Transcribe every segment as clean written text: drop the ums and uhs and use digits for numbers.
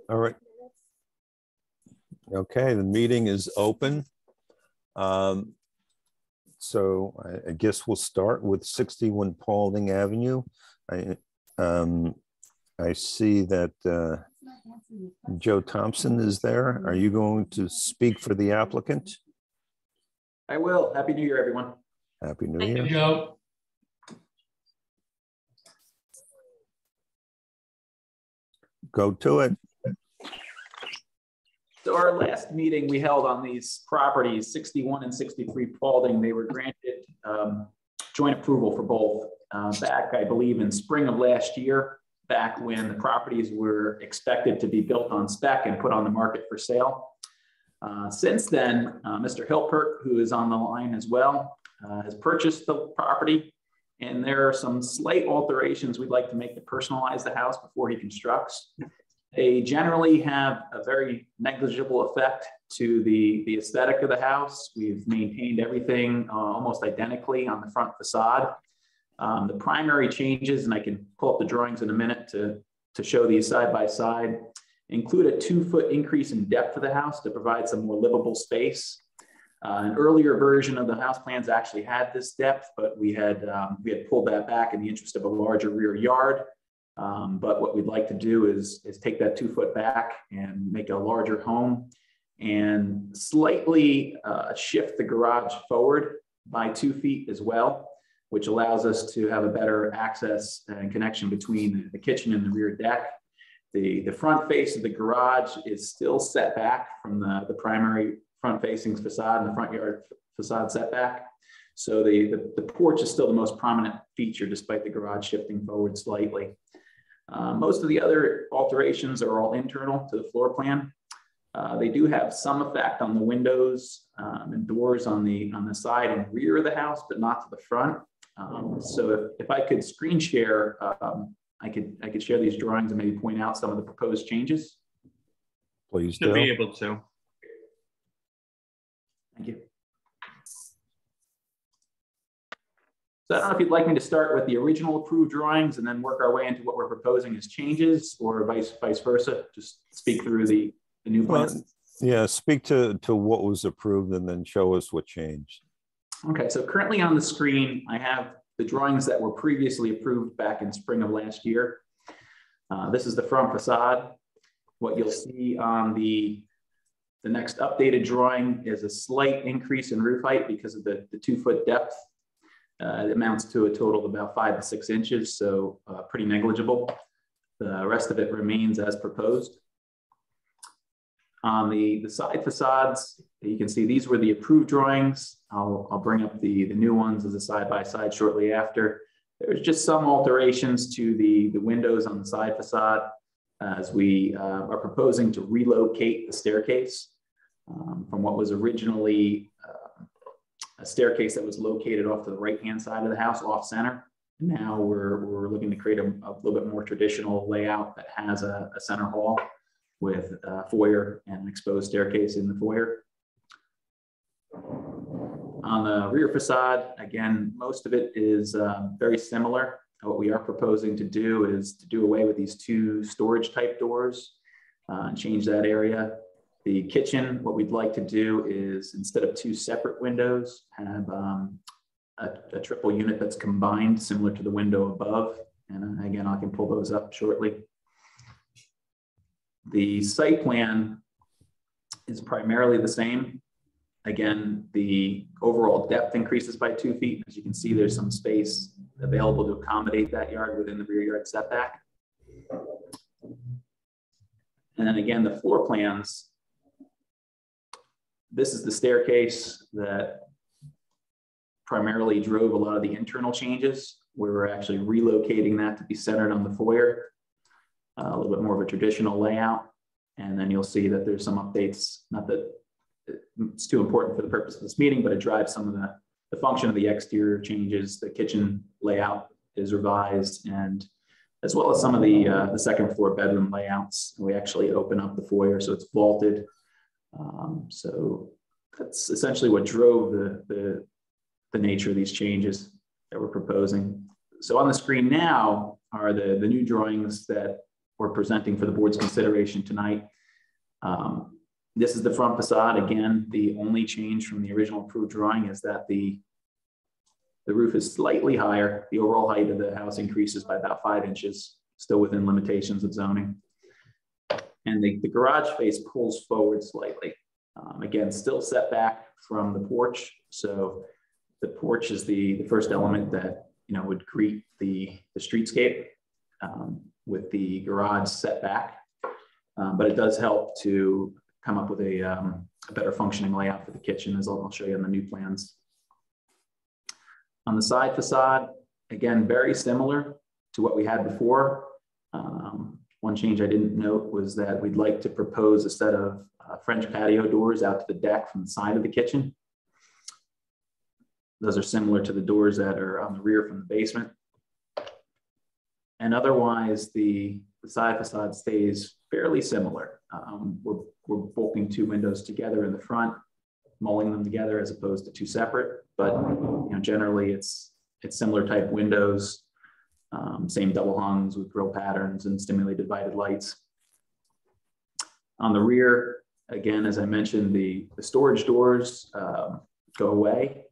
All right. Okay, the meeting is open. So I guess we'll start with 61 Paulding Avenue. I see that Joe Thompson is there. Are you going to speak for the applicant? I will. Happy New Year, everyone. Happy New Year. Thank you, Joe. Go to it. So our last meeting we held on these properties, 61 and 63 Paulding, they were granted joint approval for both back, I believe, in spring of last year, back when the properties were expected to be built on spec and put on the market for sale. Since then, Mr. Hilpert, who is on the line as well, has purchased the property, and there are some slight alterations we'd like to make to personalize the house before he constructs. They generally have a very negligible effect to the aesthetic of the house. We've maintained everything almost identically on the front facade. The primary changes, and I can pull up the drawings in a minute to show these side by side, include a 2-foot increase in depth of the house to provide some more livable space. An earlier version of the house plans actually had this depth, but we had pulled that back in the interest of a larger rear yard. But what we'd like to do is take that 2-foot back and make a larger home and slightly shift the garage forward by 2 feet as well, which allows us to have a better access and connection between the kitchen and the rear deck. The front face of the garage is still set back from the primary front facing facade and the front yard facade setback. So the porch is still the most prominent feature despite the garage shifting forward slightly. Most of the other alterations are all internal to the floor plan. They do have some effect on the windows and doors on the side and rear of the house, but not to the front. So if I could screen share, I could share these drawings and maybe point out some of the proposed changes. Please do. Should be able to. Thank you. So I don't know if you'd like me to start with the original approved drawings and then work our way into what we're proposing as changes, or vice versa. Just speak through the new plans. Well, yeah, speak to what was approved and then show us what changed. Okay, so currently on the screen, I have the drawings that were previously approved back in spring of last year. This is the front facade. What you'll see on the next updated drawing is a slight increase in roof height because of the 2-foot depth. It amounts to a total of about 5 to 6 inches, so pretty negligible. The rest of it remains as proposed. On the side facades, you can see these were the approved drawings. I'll bring up the new ones as a side-by-side shortly after. There's just some alterations to the windows on the side facade as we are proposing to relocate the staircase from what was originally a staircase that was located off to the right-hand side of the house, off center. Now we're looking to create a little bit more traditional layout that has a center hall with a foyer and an exposed staircase in the foyer. On the rear facade, again, most of it is very similar. What we are proposing to do is to do away with these 2 storage type doors and change that area. The kitchen, what we'd like to do is, instead of 2 separate windows, have a triple unit that's combined, similar to the window above. And again, I can pull those up shortly. The site plan is primarily the same. Again, the overall depth increases by 2 feet. As you can see, there's some space available to accommodate that yard within the rear yard setback. And then again, the floor plans. This is the staircase that primarily drove a lot of the internal changes. We're actually relocating that to be centered on the foyer, a little bit more of a traditional layout. And then you'll see that there's some updates, not that it's too important for the purpose of this meeting, but it drives some of the function of the exterior changes. The kitchen layout is revised, and as well as some of the second floor bedroom layouts. We actually open up the foyer so it's vaulted. So that's essentially what drove the nature of these changes that we're proposing. So on the screen now are the new drawings that we're presenting for the board's consideration tonight. This is the front facade. Again, the only change from the original approved drawing is that the roof is slightly higher. The overall height of the house increases by about 5 inches, still within limitations of zoning. And the garage face pulls forward slightly. Again, still set back from the porch. So the porch is the first element that would greet the streetscape with the garage set back. But it does help to come up with a better functioning layout for the kitchen, as I'll show you on the new plans. On the side facade, again, very similar to what we had before. One change I didn't note was that we'd like to propose a set of French patio doors out to the deck from the side of the kitchen. Those are similar to the doors that are on the rear from the basement. And otherwise, the side facade stays fairly similar. We're bolting 2 windows together in the front, mulling them together as opposed to 2 separate. But generally, it's similar type windows, same double hungs with grill patterns and stimulated divided lights. On the rear, again, as I mentioned, the storage doors go away.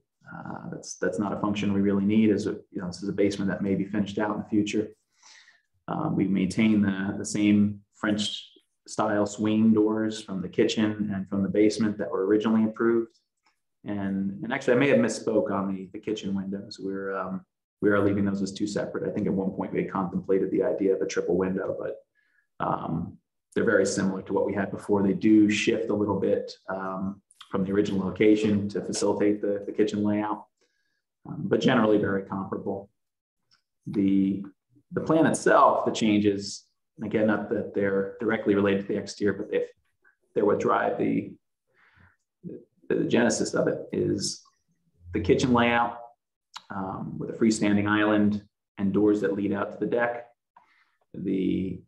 That's not a function we really need, as this is a basement that may be finished out in the future. We maintain the same French style swing doors from the kitchen and from the basement that were originally approved. And actually, I may have misspoke on the kitchen windows. We are leaving those as 2 separate. I think at one point we had contemplated the idea of a triple window, but they're very similar to what we had before. They do shift a little bit from the original location to facilitate the kitchen layout, but generally very comparable. The plan itself, the changes, again, not that they're directly related to the exterior, but they're what drive the genesis of it, is the kitchen layout with a freestanding island and doors that lead out to the deck. The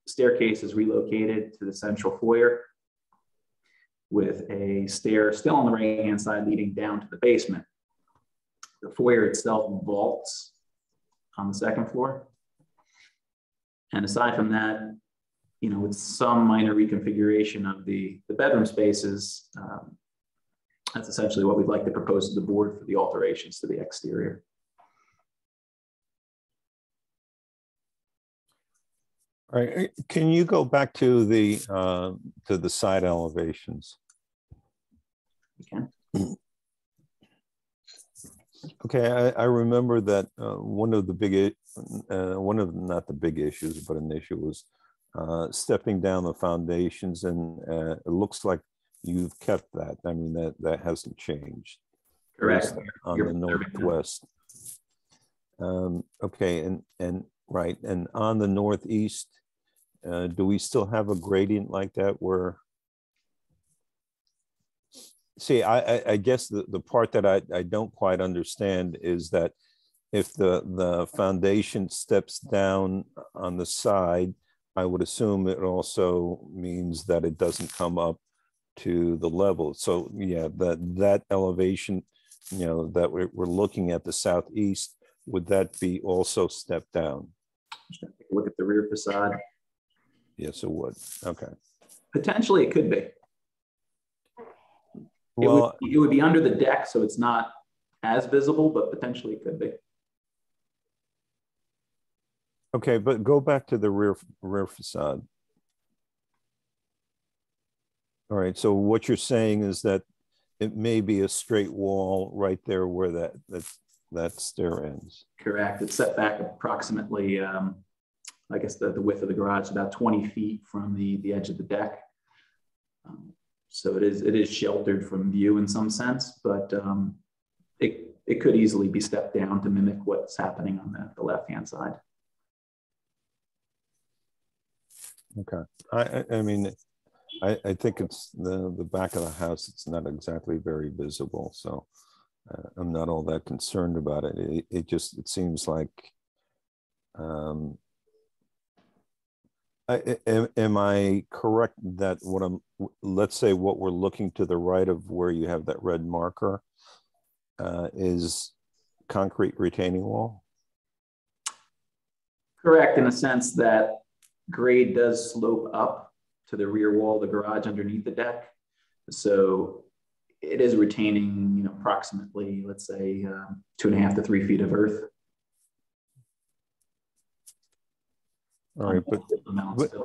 staircase is relocated to the central foyer with a stair still on the right-hand side leading down to the basement. The foyer itself vaults on the 2nd floor. And aside from that, with some minor reconfiguration of the bedroom spaces, that's essentially what we'd like to propose to the board for the alterations to the exterior. All right, can you go back to the side elevations? Okay. Okay, I remember that one of not the big issues, but an issue was stepping down the foundations, and it looks like you've kept that. I mean, that hasn't changed. Correct. On the northwest. Okay, and right, and on the northeast, do we still have a gradient like that where? See, I guess the part that I don't quite understand is that if the foundation steps down on the side, I would assume it also means that it doesn't come up to the level. So yeah, that elevation, that we're looking at the southeast, would that be also stepped down? Look at the rear facade. Yes, it would. Okay. Potentially, it could be. Well, it would be under the deck, so it's not as visible, but potentially it could be. Okay, but go back to the rear facade. All right, so what you're saying is that it may be a straight wall right there where that stair ends. Correct. It's set back approximately, I guess the width of the garage, about 20 feet from the edge of the deck. So it is sheltered from view in some sense, but it could easily be stepped down to mimic what's happening on the left-hand side. Okay. I mean, I think it's the back of the house. It's not exactly very visible, so I'm not all that concerned about it. It seems like. Am I correct that let's say what we're looking to the right of where you have that red marker is concrete retaining wall? Correct, in a sense that grade does slope up to the rear wall of the garage underneath the deck. So it is retaining, you know, approximately, let's say, 2.5 to 3 feet of earth. All right,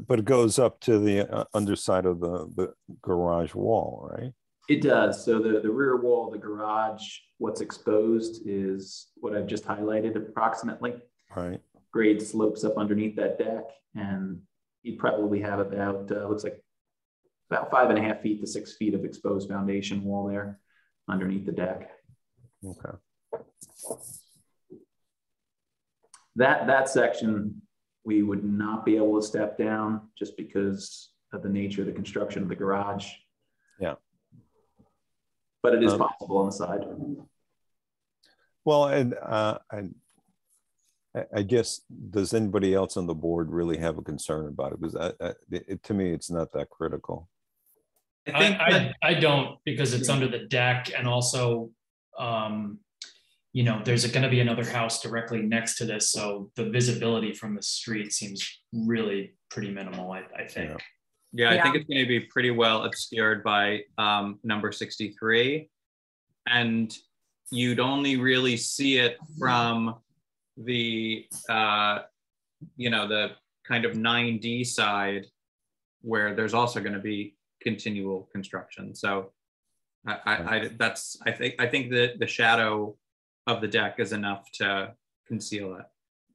but it goes up to the underside of the garage wall, right? It does. So the rear wall of the garage, what's exposed is what I've just highlighted approximately. Right. Grade slopes up underneath that deck, and you probably have about, looks like about 5.5 feet to 6 feet of exposed foundation wall there underneath the deck. Okay. That section, we would not be able to step down just because of the nature of the construction of the garage. Yeah. But it is possible on the side. Well, and I guess, does anybody else on the board really have a concern about it? Because to me, it's not that critical. I don't, because it's under the deck, and also, you know, there's going to be another house directly next to this, so the visibility from the street seems really pretty minimal, I think. Yeah, I think it's going to be pretty well obscured by number 63, and you'd only really see it from the you know, the kind of 9D side, where there's also going to be continual construction. So I think that the shadow of the deck is enough to conceal it.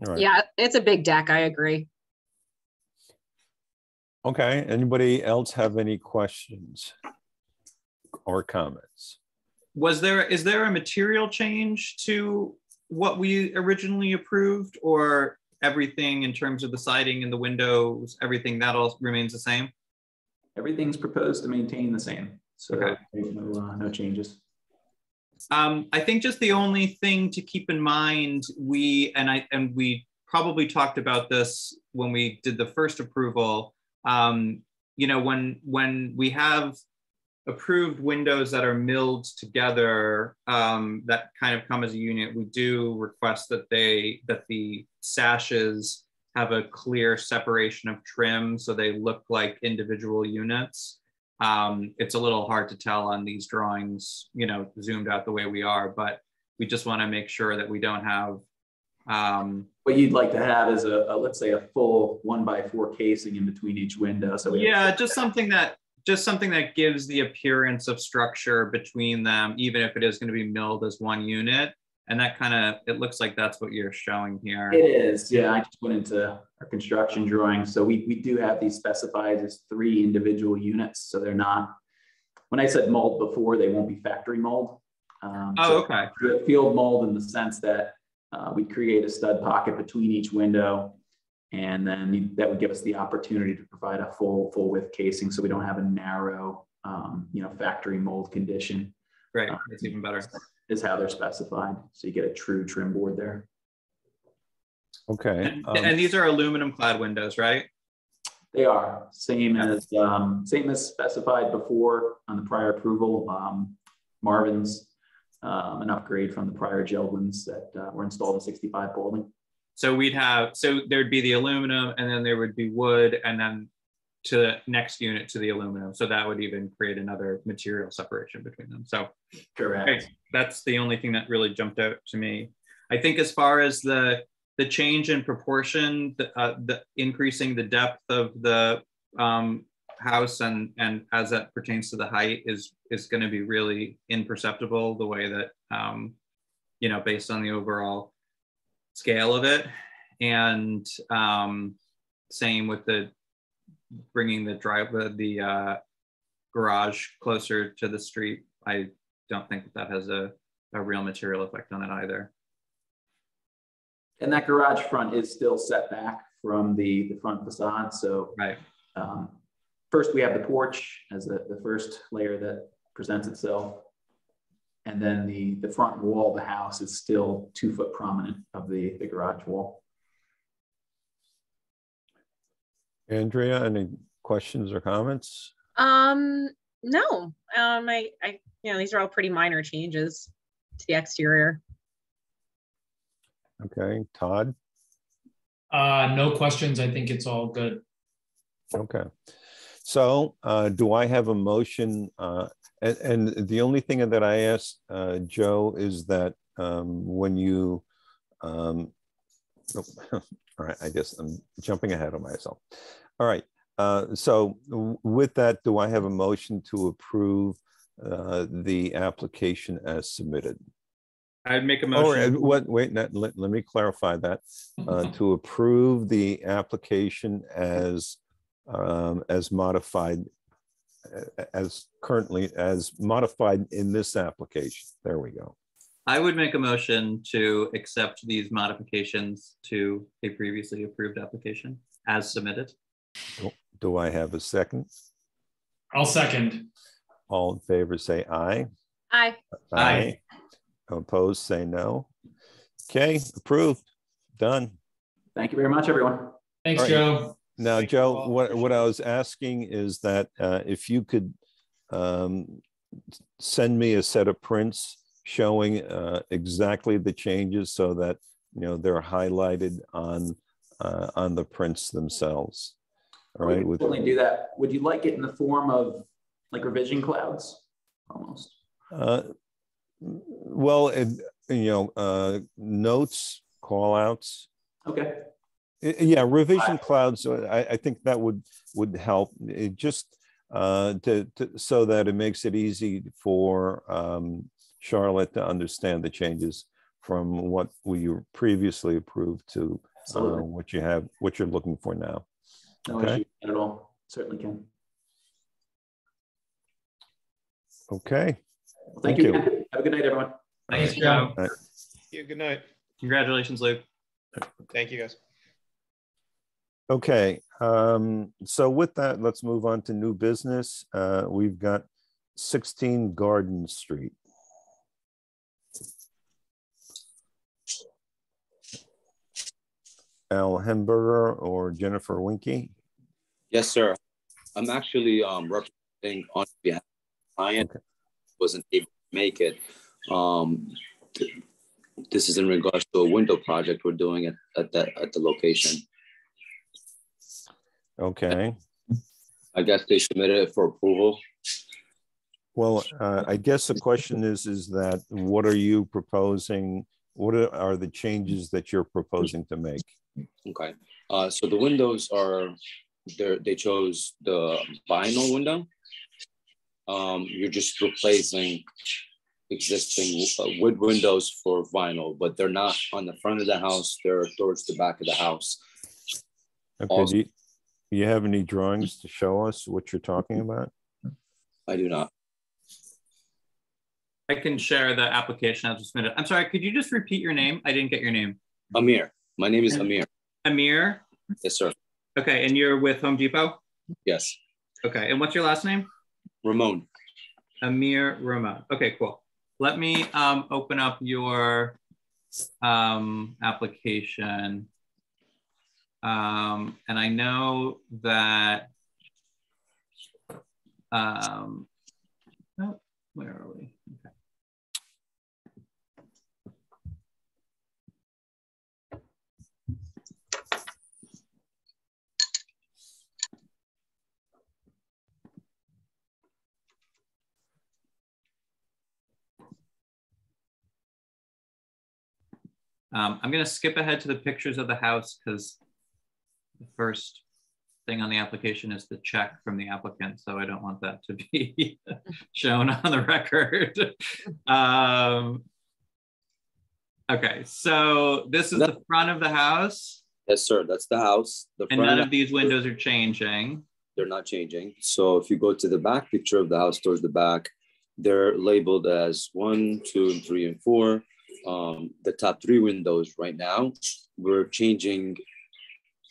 Right. Yeah, it's a big deck. I agree. Okay. Anybody else have any questions or comments? Is there a material change to what we originally approved, or everything in terms of the siding and the windows, everything that all remains the same? Everything's proposed to maintain the same. So okay. There's no changes. I think just the only thing to keep in mind, we probably talked about this when we did the first approval. You know, when we have approved windows that are milled together, that kind of come as a unit, we do request that the sashes have a clear separation of trim so they look like individual units. It's a little hard to tell on these drawings, you know, zoomed out the way we are, but we just want to make sure that we don't have what you'd like to have is let's say a full 1x4 casing in between each window. So yeah, just something that gives the appearance of structure between them, even if it is going to be milled as one unit. And that kind of, it looks like that's what you're showing here. It is, yeah. I just went into our construction drawing. So we do have these specified as 3 individual units. So they're not, when I said mold before, they won't be factory mold. Okay. Field mold in the sense that we create a stud pocket between each window, and then that would give us the opportunity to provide a full width casing, so we don't have a narrow, you know, factory mold condition. Great, that's even better. Is how they're specified, so you get a true trim board there. Okay. And these are aluminum clad windows, right? They are same as specified before on the prior approval. Marvin's an upgrade from the prior gel ones that were installed in 65 Paulding. So there'd be the aluminum, and then there would be wood, and then to the next unit to the aluminum. So that would even create another material separation between them. So correct. Okay. That's the only thing that really jumped out to me. I think as far as the change in proportion, the increasing the depth of the house and as that pertains to the height is going to be really imperceptible, the way that, you know, based on the overall scale of it. And same with the bringing the garage closer to the street. I don't think that has a real material effect on it either. And that garage front is still set back from the front facade. So right. First we have the porch as the first layer that presents itself. And then the front wall of the house is still 2 foot prominent of the garage wall. Andrea, any questions or comments? No. I you know, these are all pretty minor changes to the exterior. Okay, Todd? No questions. I think it's all good. Okay. So do I have a motion? And the only thing that I asked Joe is that when you, all right, I guess I'm jumping ahead of myself. All right. So with that, do I have a motion to approve the application as submitted? I'd make a motion. Wait, let me clarify that. To approve the application as modified, as modified in this application. There we go. I would make a motion to accept these modifications to a previously approved application as submitted. Do I have a second? I'll second. All in favor say aye. Aye. Aye. Opposed say no. Okay, approved. Done. Thank you very much, everyone. Thanks, All right. Joe. Now, Thank Joe, what I was asking is that if you could send me a set of prints showing exactly the changes so that they're highlighted on the prints themselves. All right. We can certainly do that. Would you like it in the form of like revision clouds, almost? Well, notes, call outs. Okay. Yeah, revision clouds. I think that would help. It just so that it makes it easy for Charlotte to understand the changes from what we previously approved to what you're looking for now. No okay. issue at all. Certainly can. Okay. Well, thank you. Again. Have a good night, everyone. Thanks, Joe. Right. Yeah, good night. Congratulations, Luke. Thank you, guys. Okay, so with that, let's move on to new business. We've got 16 Garden Street. Al Hemberger or Jennifer Winky? Yes, sir. I'm actually representing on behalf of the client. Okay. Wasn't able to make it. This is in regards to a window project we're doing at the location. Okay. I guess they submitted it for approval. Well, I guess the question is that what are you proposing? What are the changes that you're proposing to make? Okay. So the windows are there. They chose the vinyl window. You're just replacing existing wood windows for vinyl, but they're not on the front of the house. They're towards the back of the house. Okay. Also, do you have any drawings to show us what you're talking about? I do not. I can share the application as submitted. I'm sorry, could you just repeat your name? I didn't get your name. Amir. My name is Amir. Amir? Yes, sir. Okay, and you're with Home Depot? Yes. Okay, and what's your last name? Ramon. Amir Ramon. Okay, cool. Let me open up your application. And I know that, oh, where are we? Okay. I'm going to skip ahead to the pictures of the house because the first thing on the application is the check from the applicant. So I don't want that to be shown on the record. Okay, so this is the front of the house. Yes, sir. That's the house. And none of these windows are changing. They're not changing. So if you go to the back picture of the house towards the back, they're labeled as 1, 2, and 3, and 4. The top 3 windows right now, we're changing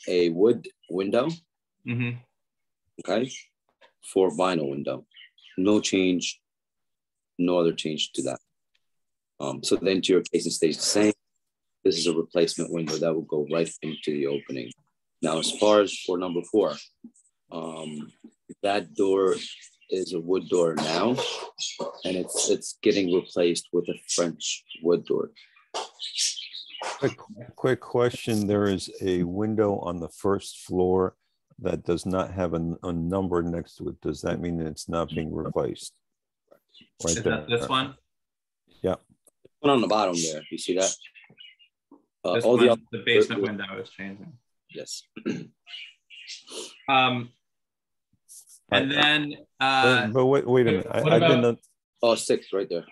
a wood window, okay, for vinyl window. No change, no other change to that. So the interior casing stays the same. This is a replacement window that will go right into the opening. Now, as far as for number 4, that door is a wood door now, and it's getting replaced with a French wood door. Quick question. There is a window on the first floor that does not have a number next to it, does that mean that it's not being replaced? Right Is there. that this one? Yeah. One on the bottom there. You see that? This all one, the basement window is changing. Yes. And then but wait a minute. What about, Oh, 6 right there.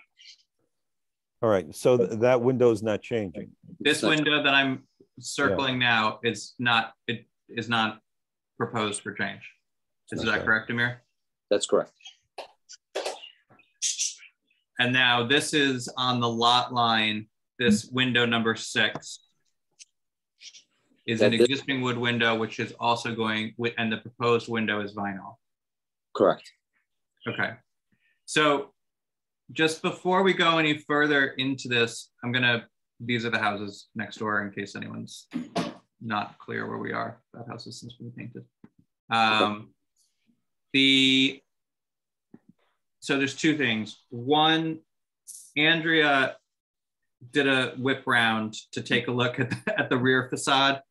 All right, so that window is not changing. this window that I'm circling now is not, it is not proposed for change. Is that correct, Amir? That's correct. And now this is on the lot line, this window number 6 is an existing wood window, which is also going with, and the proposed window is vinyl. Correct. Okay. So just before we go any further into this, these are the houses next door in case anyone's not clear where we are. That house has since been painted. So there's 2 things. One, Andrea did a whip round to take a look at the rear facade.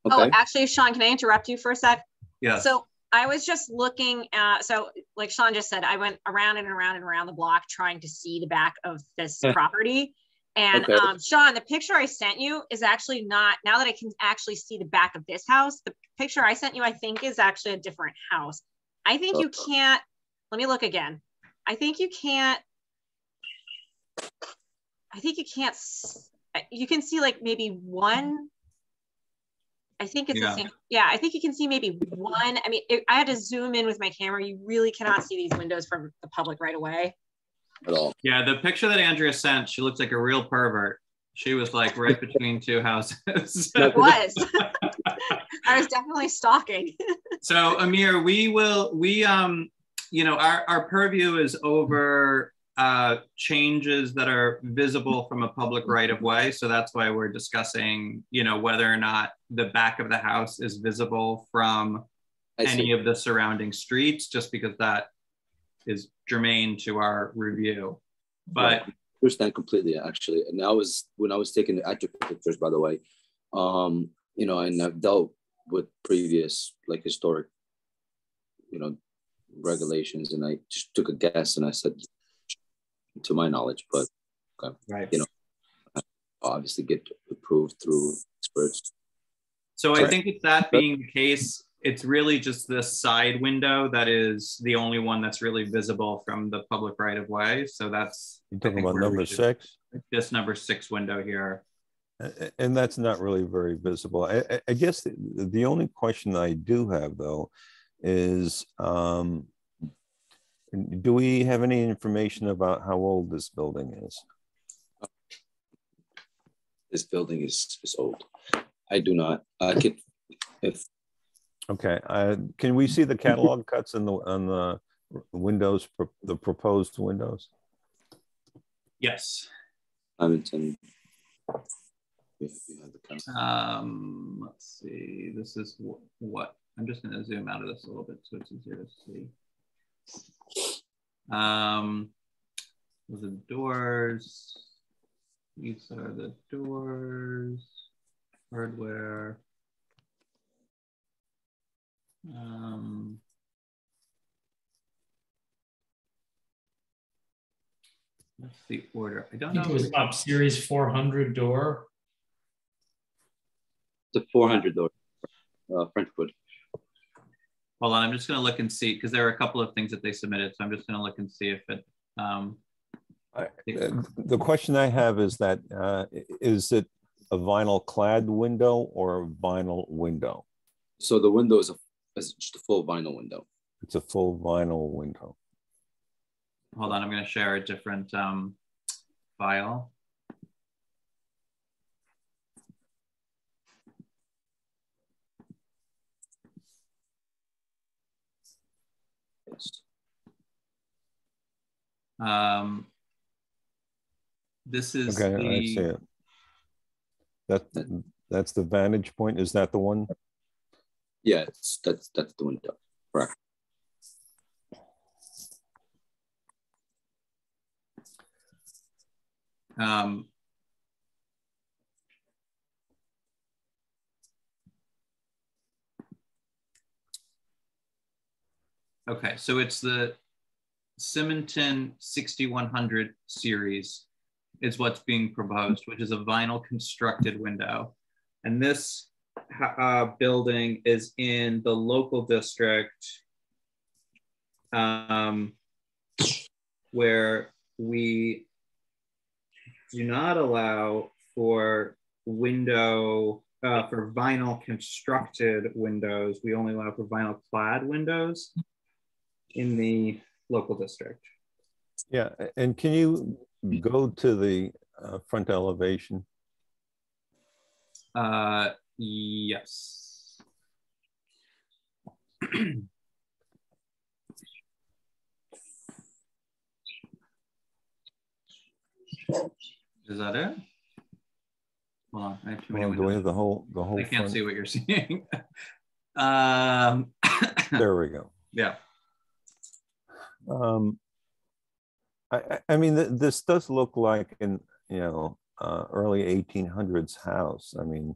Okay. Oh, actually, Sean, can I interrupt you for a sec? Yeah. So I was just looking at, so like Sean just said, I went around and around and around the block trying to see the back of this property. And Sean, the picture I sent you is actually not, now that I can actually see the back of this house, the picture I sent you, I think is actually a different house. I think you can't, let me look again. I think you can't, you can see like maybe one. I think it's the same. Yeah, I think you can see maybe one. I mean, I had to zoom in with my camera. You really cannot see these windows from the public right away. At all. Yeah, the picture that Andrea sent, she looks like a real pervert. She was like right between 2 houses. It was. I was definitely stalking. So Amir, you know, our purview is over changes that are visible from a public right of way. So that's why we're discussing, you know, whether or not the back of the house is visible from any of the surrounding streets, just because that is germane to our review. But I understand completely, actually. And when I was taking the active pictures, by the way, you know, and I've dealt with previous like historic, you know, regulations, and I just took a guess and I said, to my knowledge, but you know, obviously get approved through experts. So I think if that being the case, it's really just this side window that is the only one that's really visible from the public right of way. So that's, you're talking about number 6. This number 6 window here. And that's not really very visible. I guess the only question I do have though is, do we have any information about how old this building is? This building is old. I do not. I could, if. Okay. Can we see the catalog cuts on the windows, the proposed windows? Yes. Hamilton. Let's see. This is what I'm just going to zoom out of this a little bit so it's easier to see. The doors. These are the doors. Hardware. That's the order. I don't know. I think it was up series 400 door. The 400 door, French wood. Hold on, I'm just going to look and see because there are a couple of things that they submitted. So I'm just going to look and see if it. The question I have is that is it a vinyl clad window or a vinyl window? So the window is just a full vinyl window. It's a full vinyl window. Hold on, I'm going to share a different file. This is okay. I see it. That's the vantage point. Is that the one? Yeah, that's the window. Correct. Okay, so it's the Simonton 6100 series is what's being proposed, which is a vinyl constructed window. And this building is in the local district where we do not allow for for vinyl constructed windows. We only allow for vinyl clad windows in the local district. Yeah, and can you go to the front elevation? Yes. Is that it? Hold on, I have too many windows. Do we have the whole I can't front? see what you're seeing. There we go. Yeah. I mean, this does look like an early 1800s house. I mean,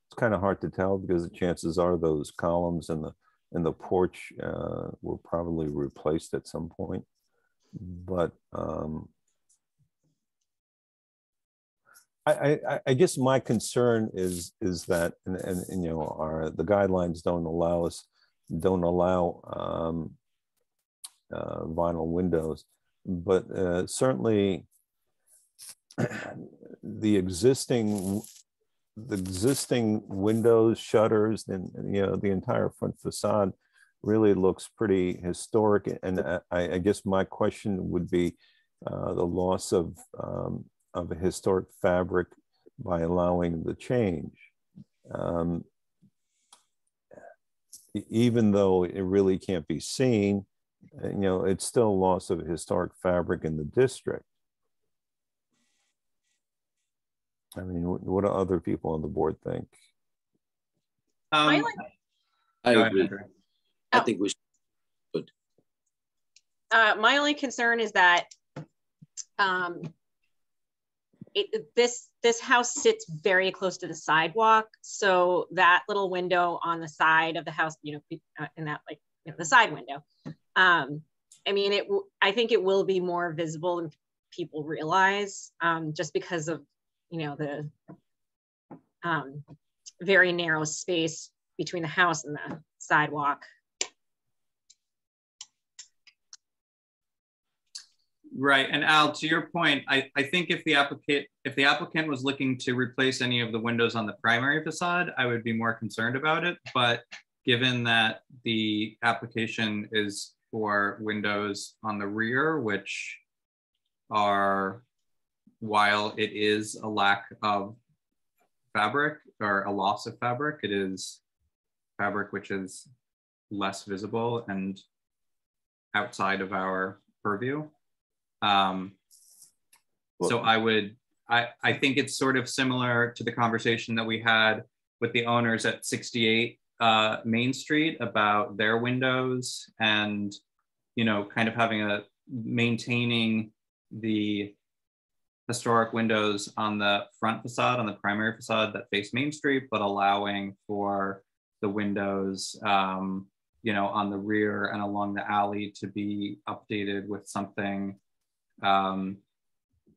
it's kind of hard to tell because the chances are those columns and the porch were probably replaced at some point. But I guess my concern is that and the guidelines don't allow vinyl windows, but certainly the existing windows, shutters, and the entire front facade really looks pretty historic. And I guess my question would be the loss of a historic fabric by allowing the change. Even though it really can't be seen, it's still loss of historic fabric in the district. I mean, what do other people on the board think? I agree. I think we should. My only concern is that this house sits very close to the sidewalk, so that little window on the side of the house, in that the side window. I mean, I think it will be more visible than people realize, just because of the very narrow space between the house and the sidewalk. Right, and Al, to your point, I think if the applicant was looking to replace any of the windows on the primary facade, I would be more concerned about it. But given that the application is for windows on the rear, which are, while it is a lack of fabric or a loss of fabric, it is fabric which is less visible and outside of our purview. So I think it's sort of similar to the conversation that we had with the owners at 68 Main Street about their windows and, kind of maintaining the historic windows on the front facade, on the primary facade that face Main Street, but allowing for the windows, on the rear and along the alley to be updated with something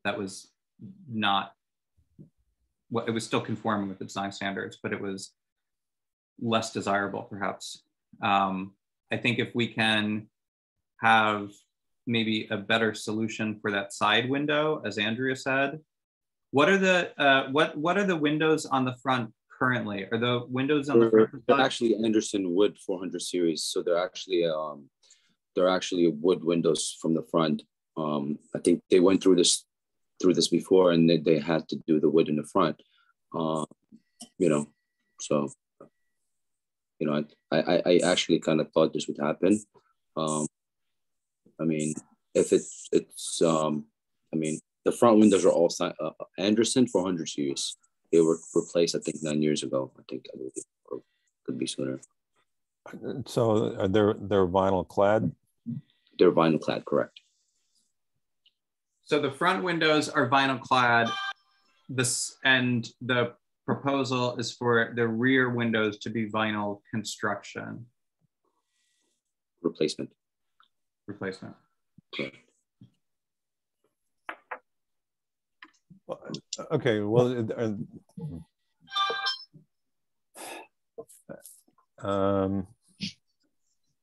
that was not, well, it was still conforming with the design standards, but it was less desirable perhaps. I think if we can have maybe a better solution for that side window, as Andrea said, what are the windows on the front currently? Are the windows on the front? They're actually Anderson Wood 400 series, so they're actually wood windows from the front. I think they went through this before, and they had to do the wood in the front. So I actually kind of thought this would happen. I mean, if it's I mean, the front windows are all Anderson 400 series. They were replaced, I think, 9 years ago. I think, or could be sooner. So they're vinyl clad? They're vinyl clad, correct. So the front windows are vinyl clad, and the proposal is for the rear windows to be vinyl construction. Replacement. Replacement. Okay, well,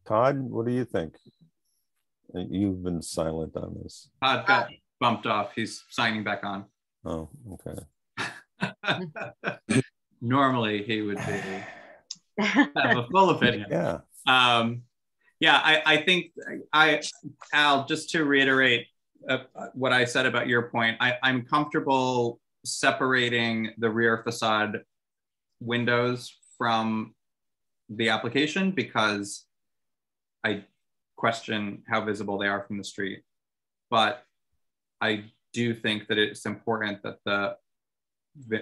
Todd, what do you think? You've been silent on this. Todd got bumped off. He's signing back on. Oh, okay. Normally he would have a full opinion. Yeah. Yeah, I think Al, just to reiterate what I said about your point, I'm comfortable separating the rear facade windows from the application because I question how visible they are from the street. But I do think that it's important that the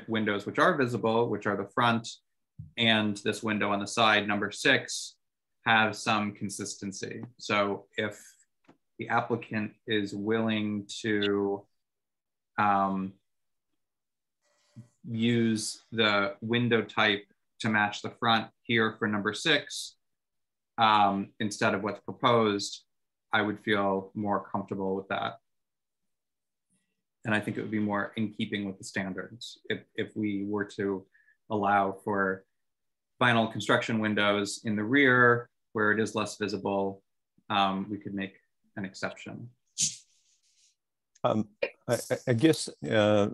windows which are visible, which are the front and this window on the side, number 6, have some consistency. So if the applicant is willing to use the window type to match the front here for number 6, instead of what's proposed, I would feel more comfortable with that. And I think it would be more in keeping with the standards if we were to allow for vinyl construction windows in the rear where it is less visible, we could make an exception. I guess now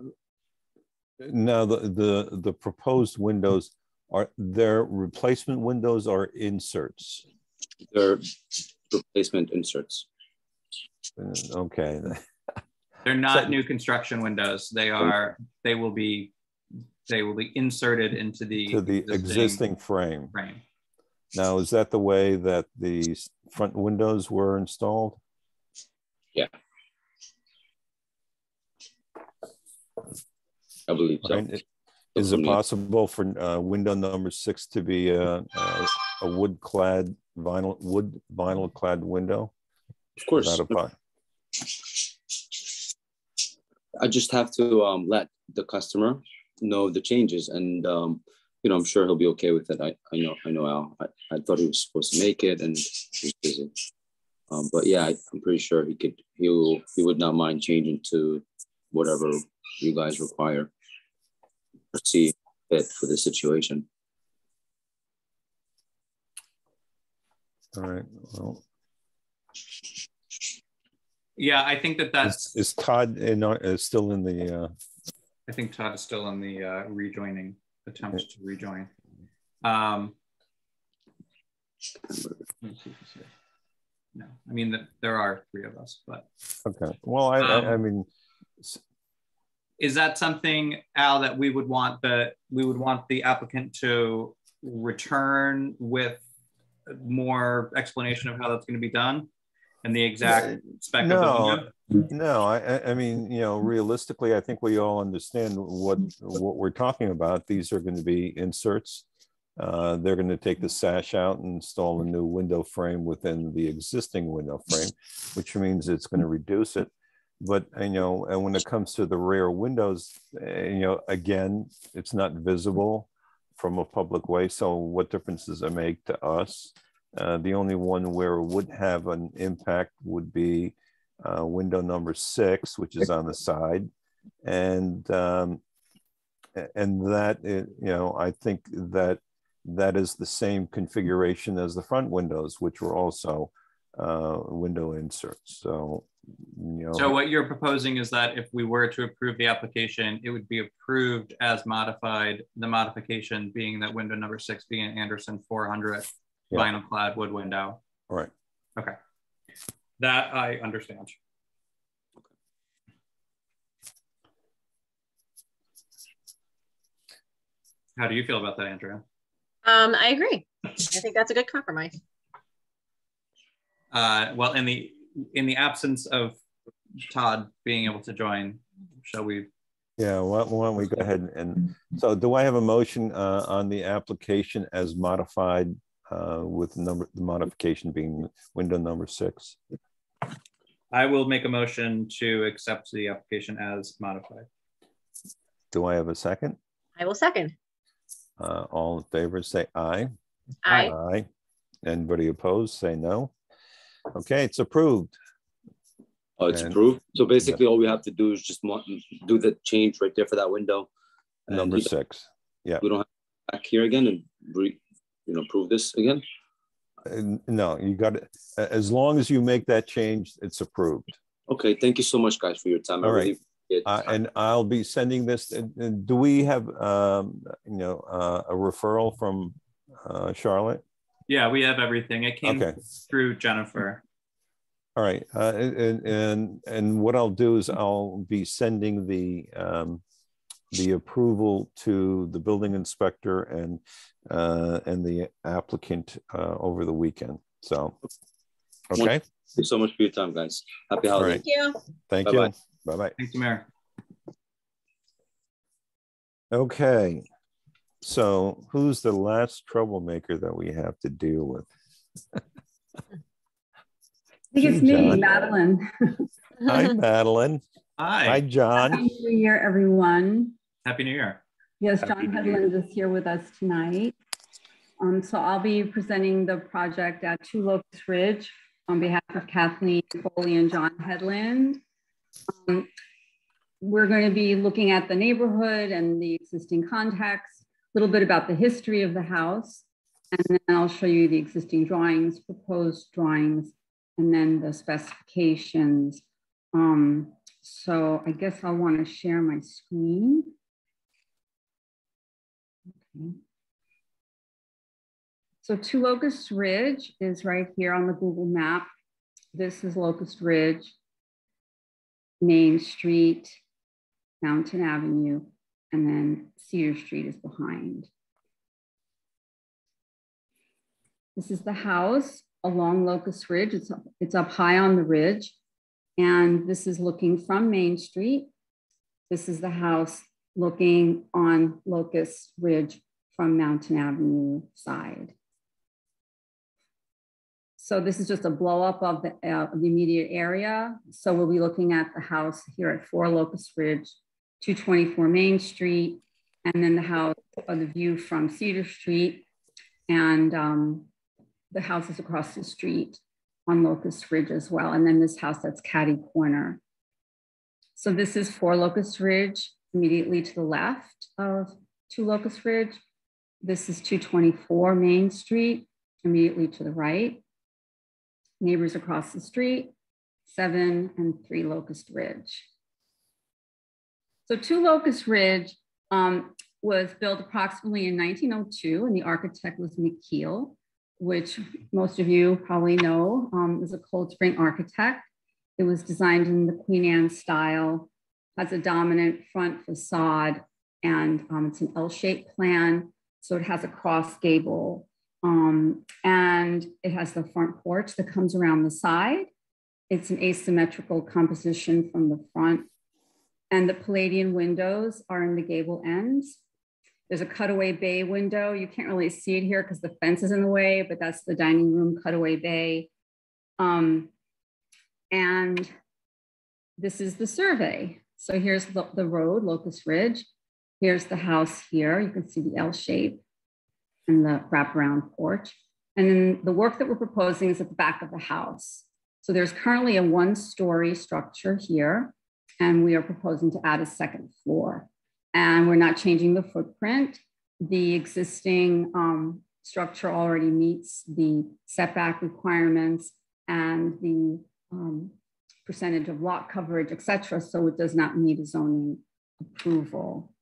the proposed windows, are their replacement windows or inserts? They're replacement inserts. Okay. They're not new construction windows. They will be inserted into the existing frame. Now, is that the way that the front windows were installed? Yeah. I believe so. Right. Is it possible for window number 6 to be a wood-clad vinyl-clad window? Of course. I just have to let the customer know the changes, and you know, I'm sure he'll be okay with it. I know Al. I thought he was supposed to make it, and he was busy. But yeah, I'm pretty sure he would not mind changing to whatever you guys require or see fit for the situation. All right. Well, yeah, I think that's. Is Todd still in the? I think Todd is still in the rejoining attempts to rejoin. Let me see if he's here. No, I mean there are 3 of us, but okay. Well, I mean, is that something, Al, that we would want the applicant to return with more explanation of how that's going to be done and the exact spec of the window? No, I mean, you know, realistically, I think we all understand what we're talking about. These are going to be inserts. They're going to take the sash out and install a new window frame within the existing window frame, which means it's going to reduce it. But, you know, and when it comes to the rear windows, you know, again, it's not visible from a public way. So what difference does it make to us? The only one where it would have an impact would be window number 6, which is on the side. And that, you know, I think that is the same configuration as the front windows, which were also window inserts. So, you know. So what you're proposing is that if we were to approve the application, it would be approved as modified, the modification being that window number 6 being an Anderson 400 vinyl clad wood window. All right. Okay. That I understand. How do you feel about that, Andrea? I agree. I think that's a good compromise. Well, in the absence of Todd being able to join, shall we? Yeah, why don't we go ahead and so do I have a motion on the application as modified with the modification being window number 6? I will make a motion to accept the application as modified. Do I have a second? I will second. All in favor, say aye. Aye. Aye. Anybody opposed, say no. Okay, it's approved. Oh, it's And- approved. So basically all we have to do is just do the change right there for that window. And Number 6. Yeah. we don't have to back here again and prove this again. No, you got it. As long as you make that change, it's approved. Okay, thank you so much, guys, for your time. All I right. really appreciate it. And I'll be sending this. And do we have, a referral from Charlotte? Yeah, we have everything. It came through Jennifer. All right. And what I'll do is I'll be sending the approval to the building inspector and the applicant over the weekend. So, okay. Thank you so much for your time, guys. Happy holidays. Thank you. Thank Bye-bye. you. Bye-bye. Thank you, Mayor. Okay. So who's the last troublemaker that we have to deal with? I think it's me, Madeline. Hi, Madeline. Hi. Hi, John. Happy New Year, everyone. Happy New Year. Yes, John Headland is here with us tonight. So I'll be presenting the project at 2 Locust Ridge on behalf of Kathleen Foley and John Headland. We're going to be looking at the neighborhood and the existing context, a little bit about the history of the house, and then I'll show you the existing drawings, proposed drawings, and then the specifications. So I guess I'll want to share my screen. Okay. So 2 Locust Ridge is right here on the Google map. This is Locust Ridge, Main Street, Mountain Avenue, and then Cedar Street is behind. This is the house along Locust Ridge. It's up high on the ridge. And this is looking from Main Street. This is the house looking on Locust Ridge from Mountain Avenue side. So this is just a blow up of the immediate area. So we'll be looking at the house here at 4 Locust Ridge, 224 Main Street, and then the house or the view from Cedar Street, and the houses across the street on Locust Ridge as well. And then this house that's catty corner. So this is 4 Locust Ridge, immediately to the left of 2 Locust Ridge. This is 224 Main Street, immediately to the right. Neighbors across the street, 7 and 3 Locust Ridge. So 2 Locust Ridge was built approximately in 1902, and the architect was McKeel, which most of you probably know is a Cold Spring architect. It was designed in the Queen Anne style, has a dominant front facade, and it's an L-shaped plan. So it has a cross gable, and it has the front porch that comes around the side. It's an asymmetrical composition from the front, and the Palladian windows are in the gable ends. There's a cutaway bay window. You can't really see it here because the fence is in the way, but that's the dining room cutaway bay. And this is the survey. So here's the road, Locust Ridge. Here's the house here. You can see the L shape and the wraparound porch. And then the work that we're proposing is at the back of the house. So there's currently a 1-story structure here, and we are proposing to add a 2nd floor. And we're not changing the footprint. The existing structure already meets the setback requirements and the percentage of lot coverage, et cetera. So it does not need a zoning approval.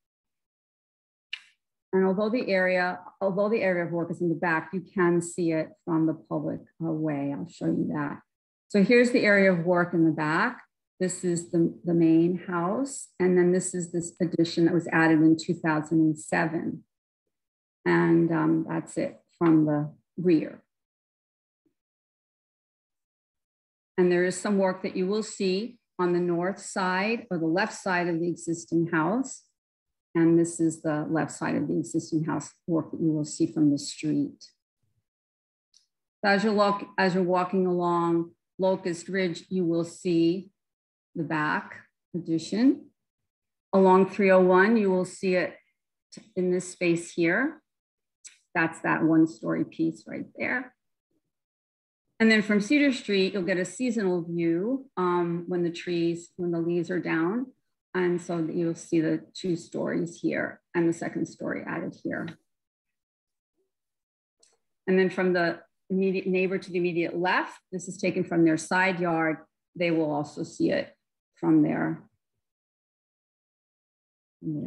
And although the area of work is in the back, you can see it from the public way. I'll show you that. So here's the area of work in the back. This is the main house. And then this is this addition that was added in 2007. And that's it from the rear. And there is some work that you will see on the north side or the left side of the existing house. And this is the left side of the existing house work that you will see from the street. So as you're walking along Locust Ridge, you will see the back addition. Along 301, you will see it in this space here. That's that 1-story piece right there. And then from Cedar Street, you'll get a seasonal view when the leaves are down. And so you'll see the 2 stories here and the 2nd story added here. And then from the immediate neighbor to the immediate left, this is taken from their side yard. They will also see it from their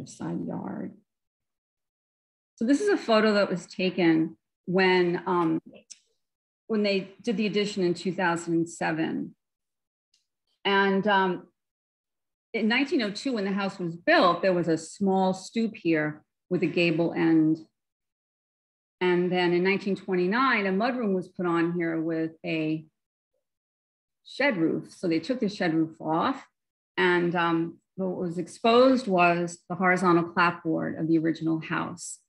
side yard. So this is a photo that was taken when they did the addition in 2007. And in 1902, when the house was built, there was a small stoop here with a gable end. And then in 1929, a mudroom was put on here with a shed roof. So they took the shed roof off, and what was exposed was the horizontal clapboard of the original house,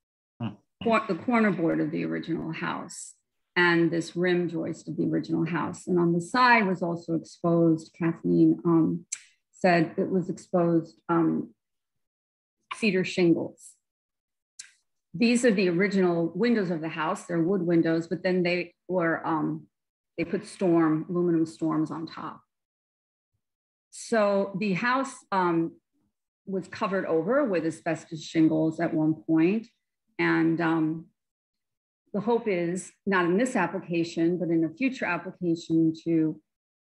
the corner board of the original house, and this rim joist of the original house. And on the side was also exposed, Kathleen said it was exposed cedar shingles. These are the original windows of the house. They're wood windows, but then they were, they put aluminum storms on top. So the house was covered over with asbestos shingles at one point. And the hope is, not in this application, but in a future application, to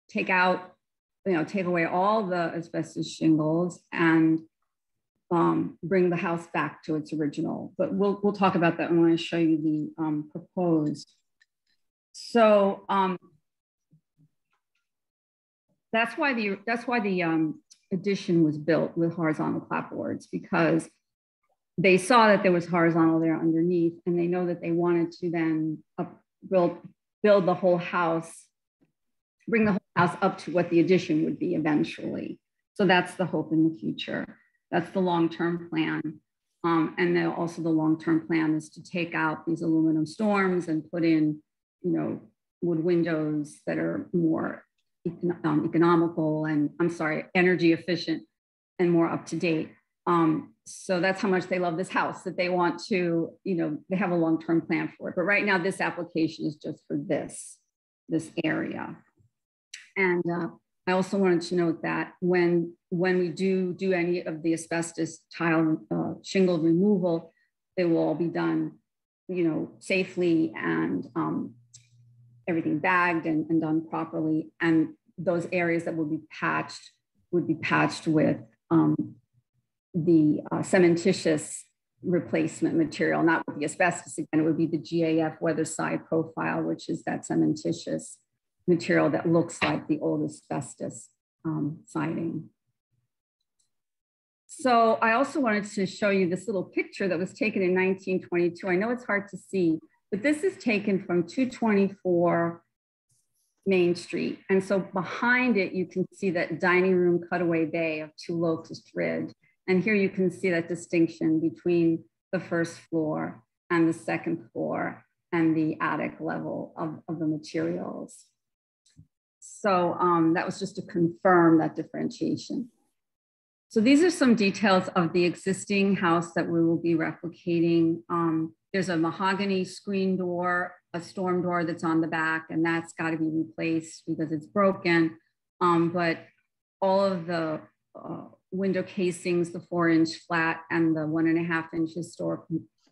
take away all the asbestos shingles and bring the house back to its original. But we'll talk about that when I show you the proposed. So that's why the addition was built with horizontal clapboards, because they saw that there was horizontal there underneath, and they know that they wanted to then build the whole house, bring the whole house up to what the addition would be eventually. So that's the hope in the future. That's the long-term plan. And then also the long-term plan is to take out these aluminum storms and put in, wood windows that are more economical and, energy efficient and more up to date. So that's how much they love this house, that they want to, they have a long-term plan for it. But right now, this application is just for this area. And I also wanted to note that when we do any of the asbestos tile shingle removal, it will all be done, safely and everything bagged and done properly. And those areas that would be patched with the cementitious replacement material, not with the asbestos again. It would be the GAF weather side profile, which is that cementitious material that looks like the old asbestos siding. So I also wanted to show you this little picture that was taken in 1922. I know it's hard to see, but this is taken from 224 Main Street. And so behind it, you can see that dining room cutaway bay of To Locust Ridge. And here you can see that distinction between the 1st floor and the 2nd floor and the attic level of the materials. So that was just to confirm that differentiation. So these are some details of the existing house that we will be replicating. There's a mahogany screen door, a storm door that's on the back, and that's got to be replaced because it's broken. But all of the window casings, the 4-inch flat and the 1.5-inch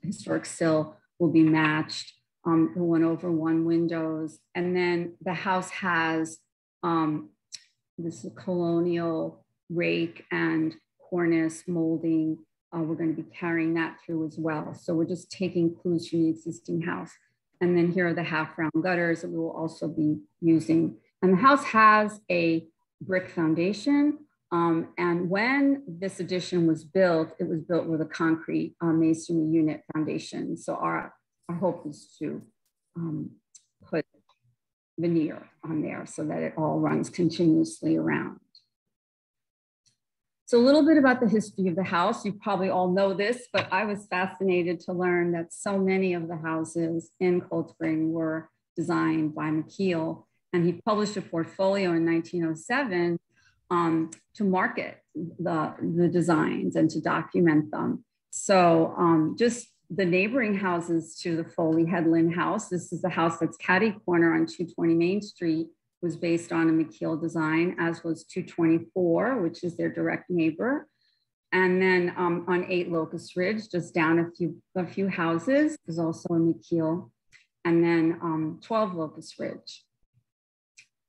historic sill will be matched. The 1/1 windows. And then the house has this colonial rake and cornice molding. We're going to be carrying that through as well. So we're just taking clues from the existing house. And then here are the half-round gutters that we will also be using. And the house has a brick foundation. And when this addition was built, it was built with a concrete masonry unit foundation. So our hope is to put veneer on there so that it all runs continuously around. So a little bit about the history of the house. You probably all know this, but I was fascinated to learn that so many of the houses in Cold Spring were designed by McKeel. And he published a portfolio in 1907 to market the designs and to document them. So just the neighboring houses to the Foley Headland house, this is the house that's catty corner on 220 Main Street, was based on a McKeel design, as was 224, which is their direct neighbor. And then on 8 Locust Ridge, just down a few houses, there's also a McKeel. And then 12 Locust Ridge,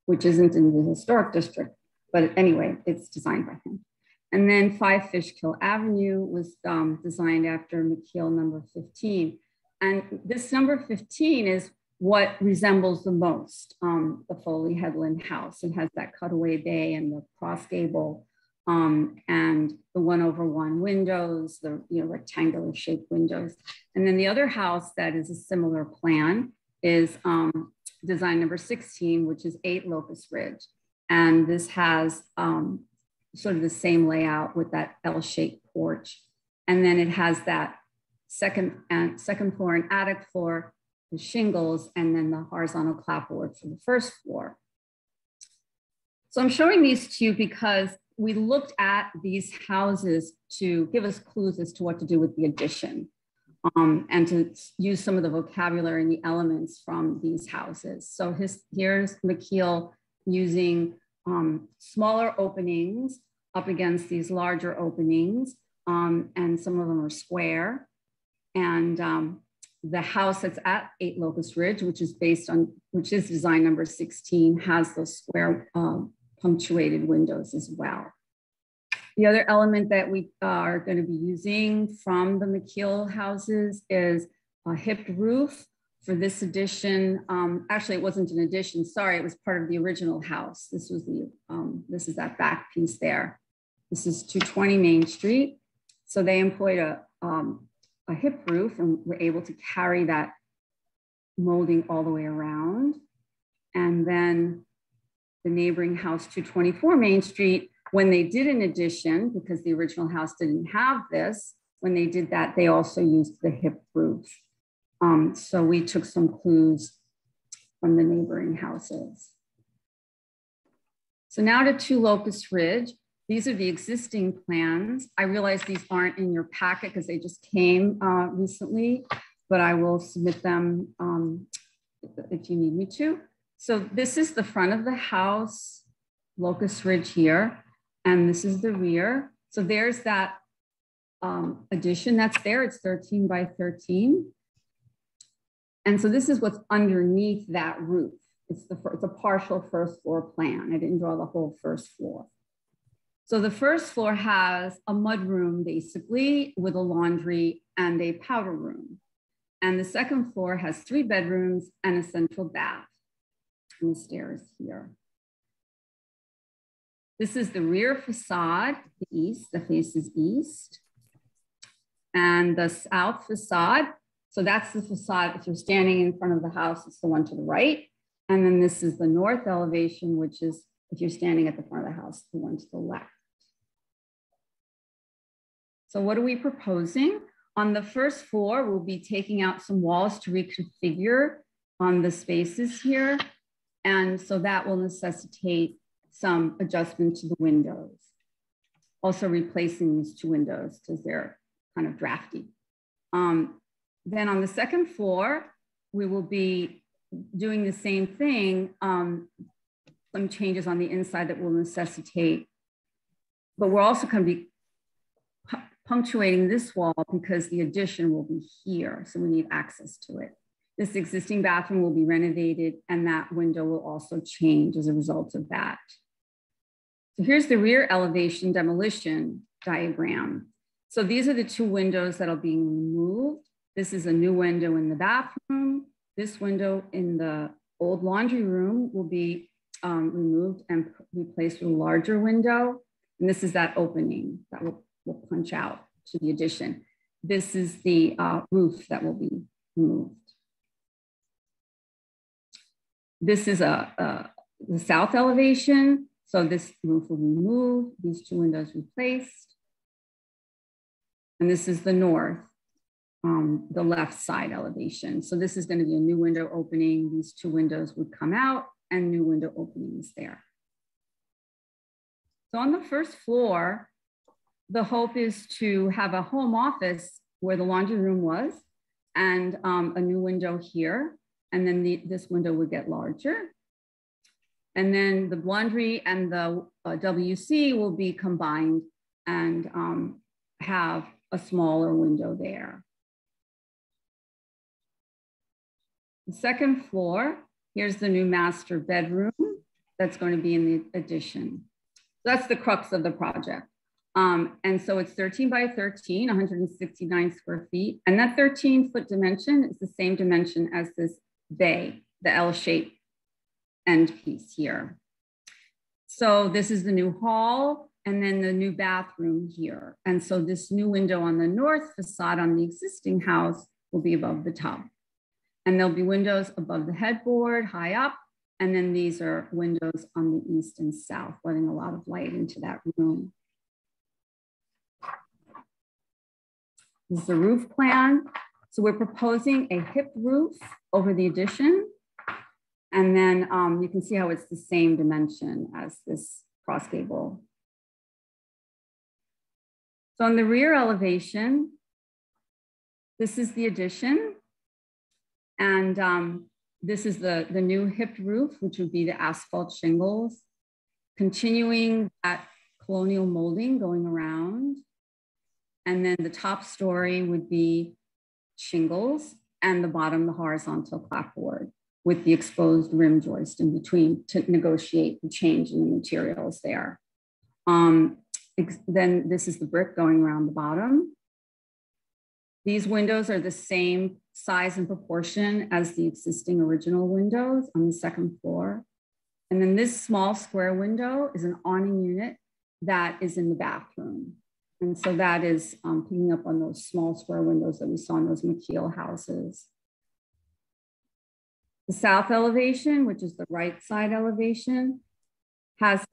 which isn't in the historic district, but anyway, it's designed by him. And then 5 Fishkill Avenue was designed after McKeel number 15. And this number 15 is what resembles the most the Foley Headland house. It has that cutaway bay and the cross gable and the 1/1 windows, the rectangular shaped windows. And then the other house that is a similar plan is design number 16, which is 8 Locust Ridge. And this has sort of the same layout with that L-shaped porch. And then it has that second floor and attic floor, the shingles, and then the horizontal clapboard for the first floor. So I'm showing these to you because we looked at these houses to give us clues as to what to do with the addition and to use some of the vocabulary and the elements from these houses. So here's McKeel using smaller openings up against these larger openings, and some of them are square. And the house that's at 8 Locust Ridge, which is design number 16, has those square punctuated windows as well. The other element that we are going to be using from the McKeel houses is a hipped roof. For this addition, actually it wasn't an addition, sorry, it was part of the original house. This was this is that back piece there. This is 220 Main Street. So they employed a hip roof and were able to carry that molding all the way around. And then the neighboring house, 224 Main Street, when they did an addition, because the original house didn't have this, when they did that, they also used the hip roof. So we took some clues from the neighboring houses. So now to 2 Locust Ridge. These are the existing plans. I realize these aren't in your packet because they just came recently, but I will submit them if you need me to. So this is the front of the house, Locust Ridge here, and this is the rear. So there's that addition that's there. It's 13 by 13. And so this is what's underneath that roof. It's a partial first floor plan. I didn't draw the whole first floor. So the first floor has a mud room, basically, with a laundry and a powder room. And the second floor has 3 bedrooms and a central bath. And the stairs here. This is the rear facade, the east, that faces east. And the south facade, so that's the facade. If you're standing in front of the house, it's the one to the right. And then this is the north elevation, which is, if you're standing at the front of the house, the one to the left. So what are we proposing? On the first floor, we'll be taking out some walls to reconfigure on the spaces here. And so that will necessitate some adjustment to the windows. Also replacing these 2 windows because they're kind of drafty. Then on the second floor, we will be doing the same thing, some changes on the inside that will necessitate, but we're also going to be punctuating this wall because the addition will be here. So we need access to it. This existing bathroom will be renovated and that window will also change as a result of that. So here's the rear elevation demolition diagram. So these are the 2 windows that are being removed. This is a new window in the bathroom. This window in the old laundry room will be removed and replaced with a larger window. And this is that opening that will punch out to the addition. This is the roof that will be removed. This is the south elevation. So this roof will be removed, these 2 windows replaced. And this is the north, the left side elevation. So this is going to be a new window opening. These 2 windows would come out and new window openings there. So on the first floor, the hope is to have a home office where the laundry room was, and a new window here. And then this window would get larger. And then the laundry and the WC will be combined and have a smaller window there. The second floor, here's the new master bedroom that's going to be in the addition. That's the crux of the project. And so it's 13 by 13, 169 square feet. And that 13-foot dimension is the same dimension as this bay, the L-shaped end piece here. So this is the new hall and then the new bathroom here. And so this new window on the north facade on the existing house will be above the tub. And there'll be windows above the headboard, high up. And then these are windows on the east and south, letting a lot of light into that room. This is the roof plan. So we're proposing a hip roof over the addition. And then you can see how it's the same dimension as this cross gable. So on the rear elevation, this is the addition. And this is the new hip roof, which would be the asphalt shingles, continuing that colonial molding going around. And then the top story would be shingles and the bottom, the horizontal clapboard with the exposed rim joist in between to negotiate the change in the materials there. Then this is the brick going around the bottom. These windows are the same size and proportion as the existing original windows on the second floor. And then this small square window is an awning unit that is in the bathroom. And so that is picking up on those small square windows that we saw in those McKeel houses. The south elevation, which is the right side elevation, has,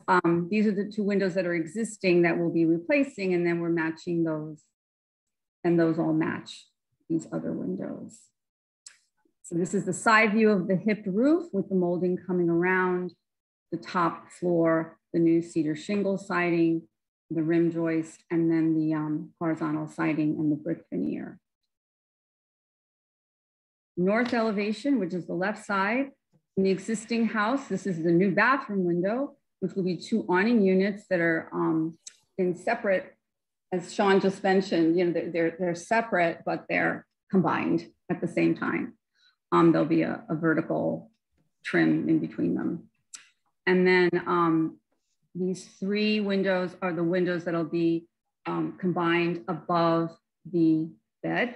these are the two windows that are existing that we'll be replacing, and then we're matching those, and those all match these other windows. So this is the side view of the hipped roof with the molding coming around the top floor, the new cedar shingle siding, the rim joist, and then the horizontal siding and the brick veneer. North elevation, which is the left side, in the existing house, this is the new bathroom window, which will be two awning units that are in separate, as Sean just mentioned, you know, they're separate, but they're combined at the same time. There'll be a vertical trim in between them. And then these three windows are the windows that'll be combined above the bed.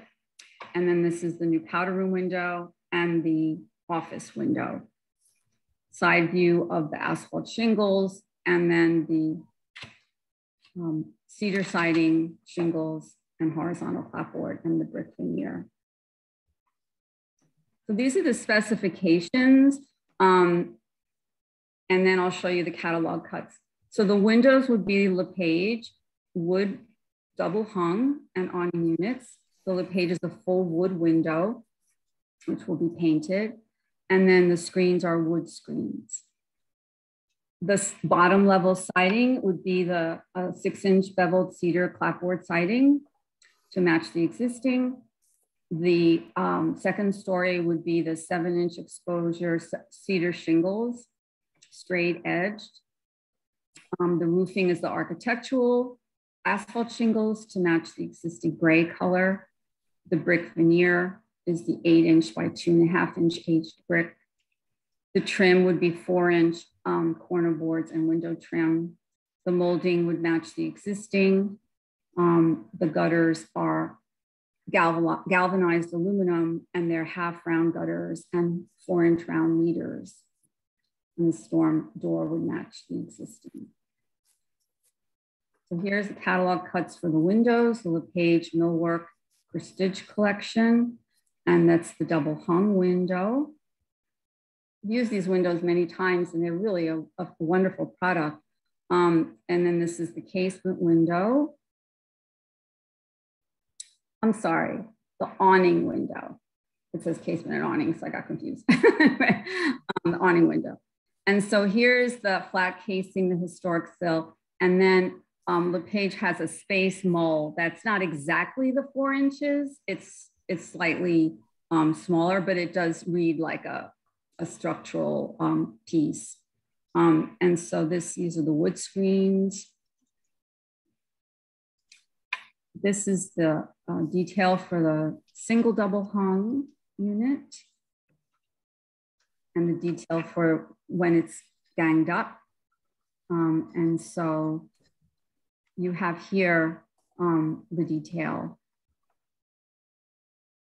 And then this is the new powder room window and the office window. Side view of the asphalt shingles, and then the cedar siding shingles and horizontal clapboard and the brick veneer. So these are the specifications. And then I'll show you the catalog cuts. So the windows would be LePage wood double hung and awning units. So LePage is a full wood window, which will be painted. And then the screens are wood screens. The bottom level siding would be the 6-inch beveled cedar clapboard siding to match the existing. The second story would be the 7-inch exposure cedar shingles, straight edged. The roofing is the architectural asphalt shingles to match the existing gray color. The brick veneer is the 8-inch by 2.5-inch aged brick. The trim would be 4-inch corner boards and window trim. The molding would match the existing. The gutters are galvanized aluminum, and they're half round gutters and 4-inch round meters. And the storm door would match the existing. So here's the catalog cuts for the windows, the LePage millwork Prestige collection, and that's the double hung window. I've used these windows many times, and they're really a wonderful product. And then this is the casement window. I'm sorry, the awning window. It says casement and awning, so I got confused. The awning window. And so here's the flat casing, the historic sill, and then LePage has a space mold that's not exactly the 4 inches. It's slightly smaller, but it does read like a structural piece. And so these are the wood screens. This is the detail for the single double hung unit and the detail for when it's ganged up. And so you have here the detail.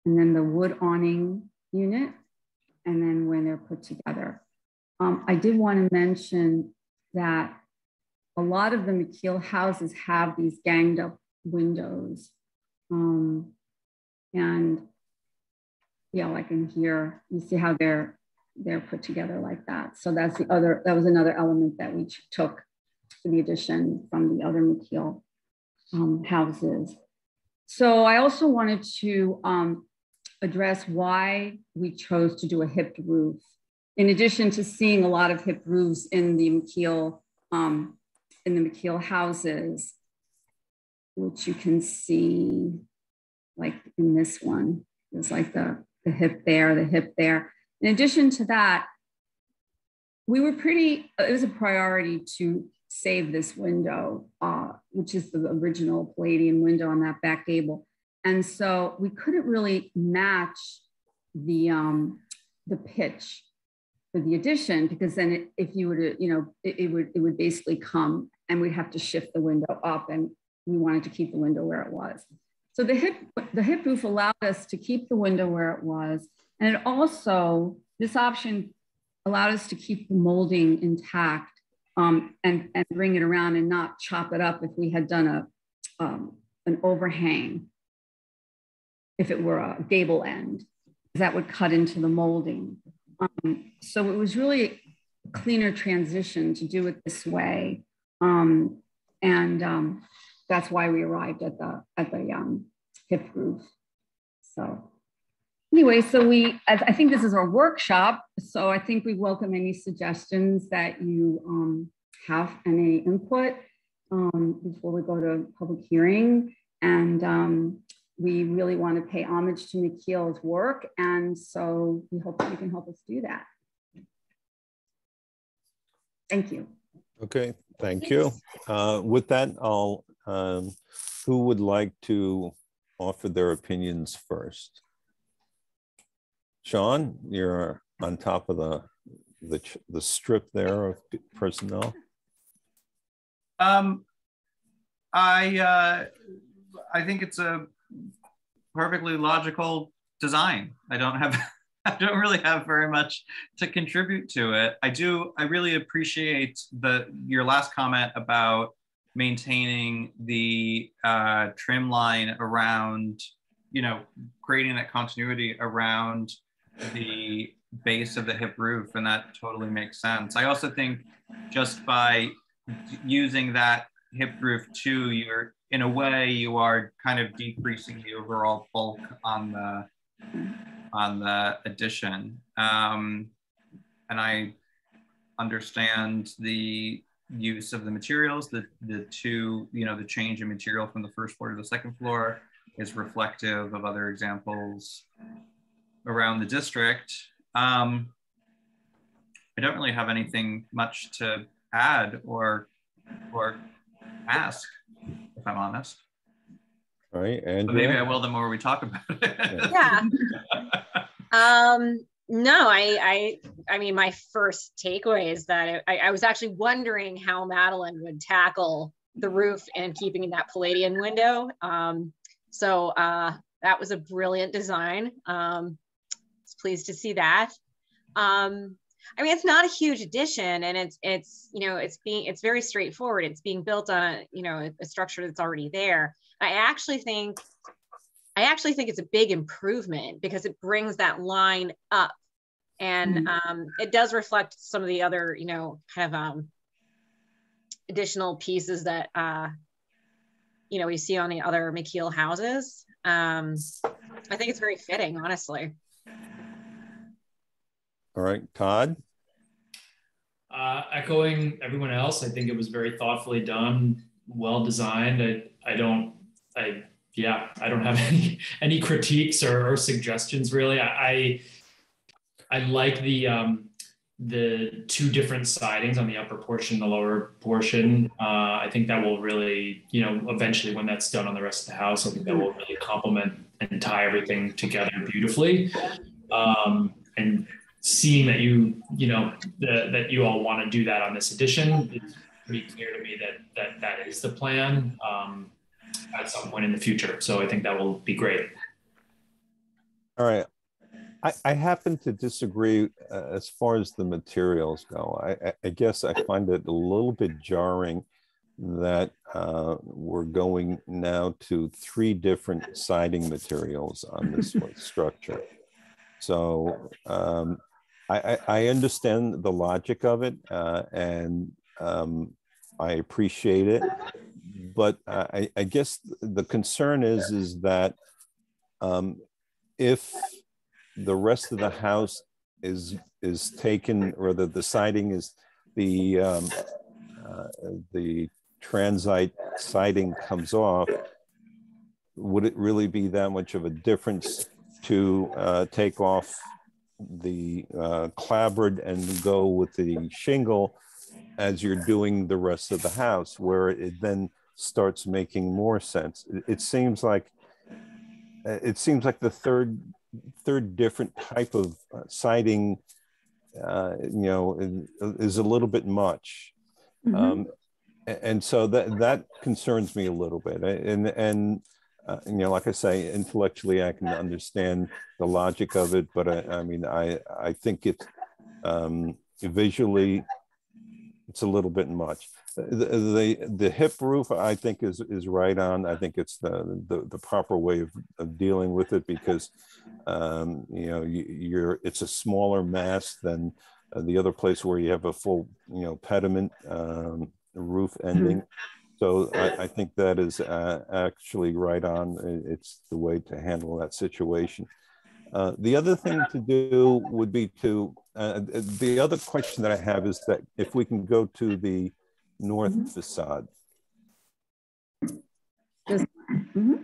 And then the wood awning unit, and then when they're put together. I did want to mention that a lot of the McKeel houses have these ganged up windows. And yeah, like in here, you see how they're put together like that. So that was another element that we took for the addition from the other McKeel houses. So I also wanted to address why we chose to do a hipped roof. In addition to seeing a lot of hipped roofs in the McKeel houses, which you can see like in this one, there's like the hip there, the hip there. In addition to that, it was a priority to save this window, which is the original Palladian window on that back gable. And so we couldn't really match the pitch for the addition, because then if you were to, it would basically come and we'd have to shift the window up, and we wanted to keep the window where it was. So the hip roof allowed us to keep the window where it was. And it also, this option allowed us to keep the molding intact and bring it around and not chop it up if we had done an overhang. If it were a gable end, that would cut into the molding. So it was really a cleaner transition to do it this way. That's why we arrived at the hip roof. So anyway, so I think this is our workshop. So I think we welcome any suggestions that you have, any input before we go to public hearing. And we really want to pay homage to McKeel's work. And so we hope that you can help us do that. Thank you. Okay, thank you. With that, who would like to offer their opinions first? Sean, you're on top of the strip there of personnel. I think it's a perfectly logical design. I don't really have very much to contribute to it. I really appreciate your last comment about maintaining the trim line around, creating that continuity around the base of the hip roof, and that totally makes sense. I also think just by using that hip roof too, in a way you are kind of decreasing the overall bulk on the addition. And I understand the use of the materials, the change in material from the first floor to the second floor is reflective of other examples around the district. I don't really have anything much to add or ask, if I'm honest. All right, and but maybe I will the more we talk about it. Yeah. No, I mean, my first takeaway is that I was actually wondering how Madeline would tackle the roof and keeping in that Palladian window. So that was a brilliant design. I was pleased to see that. I mean, it's not a huge addition, and it's very straightforward. It's being built on a structure that's already there. I actually think it's a big improvement because it brings that line up, and it does reflect some of the other additional pieces that we see on the other McKeel houses. I think it's very fitting, honestly. All right, Todd. Echoing everyone else, I think it was very thoughtfully done. well designed. I don't have any critiques or suggestions really. I like the two different sidings on the upper portion, the lower portion. I think that will really, eventually when that's done on the rest of the house, I think that will really complement and tie everything together beautifully. And seeing that that you all want to do that on this addition, it's pretty clear to me that is the plan at some point in the future. So I think that will be great. All right. I happen to disagree as far as the materials go. I guess I find it a little bit jarring that we're going now to 3 different siding materials on this structure. So I understand the logic of it, and I appreciate it. But I guess the concern is that if the rest of the house is taken, or the siding is the transite siding comes off, would it really be that much of a difference to take off the clapboard and go with the shingle as you're doing the rest of the house, where it then starts making more sense? It seems like the third different type of siding, is a little bit much. Mm-hmm. And so that concerns me a little bit. And like I say, intellectually, I can understand the logic of it, but I think it visually, it's a little bit much. The hip roof, I think, is right on. I think it's the proper way of dealing with it, because it's a smaller mass than the other place where you have a full pediment roof ending. Mm-hmm. So I think that is actually right on. It's the way to handle that situation. The other thing to do would be to, the other question that I have is that if we can go to the north mm-hmm. facade. Mm-hmm.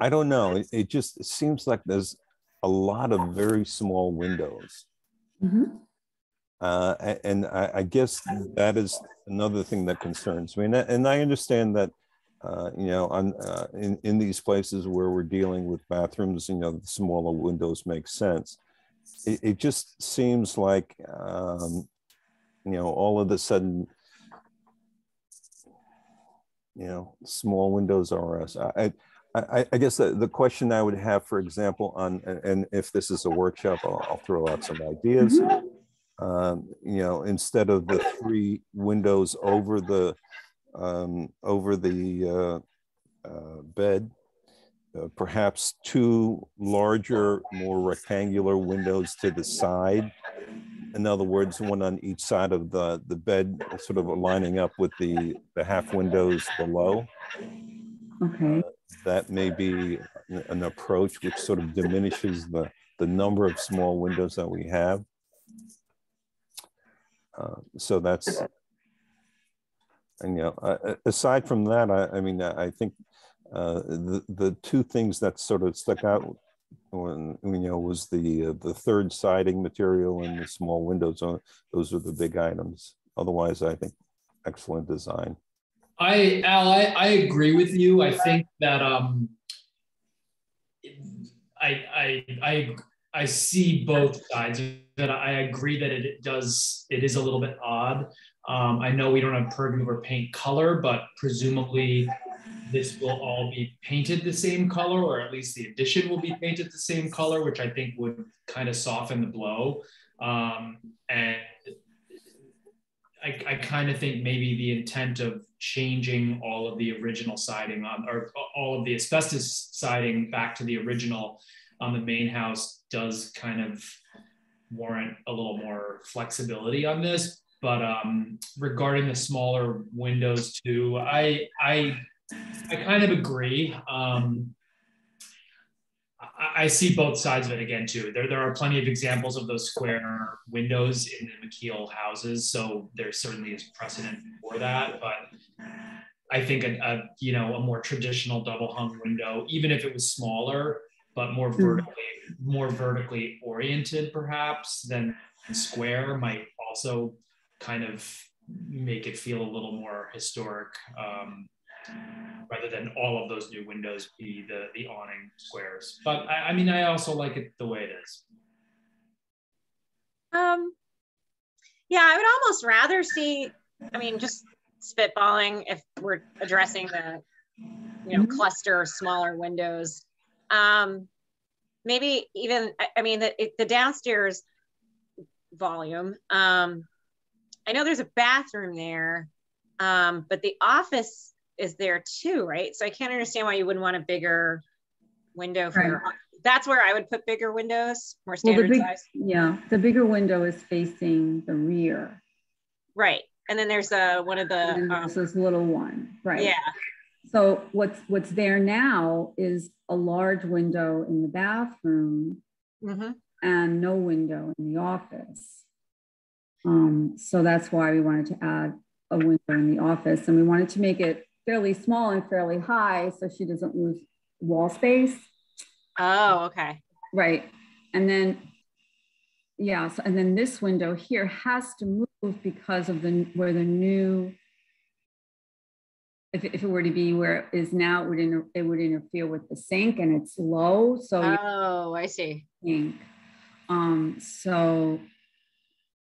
I don't know. It just seems like there's a lot of very small windows. Mm-hmm. And I guess that is another thing that concerns me. And I understand that, in these places where we're dealing with bathrooms, the smaller windows make sense. It just seems like, all of a sudden, small windows are us. I guess the question I would have, for example, and if this is a workshop, I'll throw out some ideas. Mm-hmm. Instead of the 3 windows over the bed, perhaps 2 larger, more rectangular windows to the side. In other words, one on each side of the bed, sort of lining up with the half windows below. Okay. That may be an approach which sort of diminishes the number of small windows that we have. So that's, and aside from that, I think the 2 things that sort of stuck out was the third siding material and the small windows. Those are the big items. Otherwise, I think excellent design. I agree with you. I think that I see both sides of it. I agree that it is a little bit odd. I know we don't have purview over paint color, but presumably this will all be painted the same color, or at least the addition will be painted the same color, which I think would kind of soften the blow. And I kind of think maybe the intent of changing all of the original siding or all of the asbestos siding back to the original on the main house does kind of warrant a little more flexibility on this. But regarding the smaller windows too, I kind of agree. I see both sides of it again too. There are plenty of examples of those square windows in the McKeel houses, so there certainly is precedent for that. But I think a more traditional double hung window, even if it was smaller but more vertically oriented, perhaps than square, might also kind of make it feel a little more historic. Rather than all of those new windows be the awning squares. But I mean, I also like it the way it is. Yeah, I would almost rather see, I mean, just spitballing if we're addressing the, cluster of smaller windows. Maybe even, I mean, the downstairs volume, I know there's a bathroom there, but the office is there too, right? So I can't understand why you wouldn't want a bigger window for your, that's where I would put bigger windows, more standard size. Yeah, the bigger window is facing the rear. Right. And then there's one of the there's this little one, right? Yeah. So what's there now is a large window in the bathroom and no window in the office. So that's why we wanted to add a window in the office, and we wanted to make it fairly small and fairly high so she doesn't lose wall space. Oh, okay. Right. And then, yeah, so, and then this window here has to move because of where the new, if it were to be where it is now, it would interfere with the sink, and it's low. So I see. So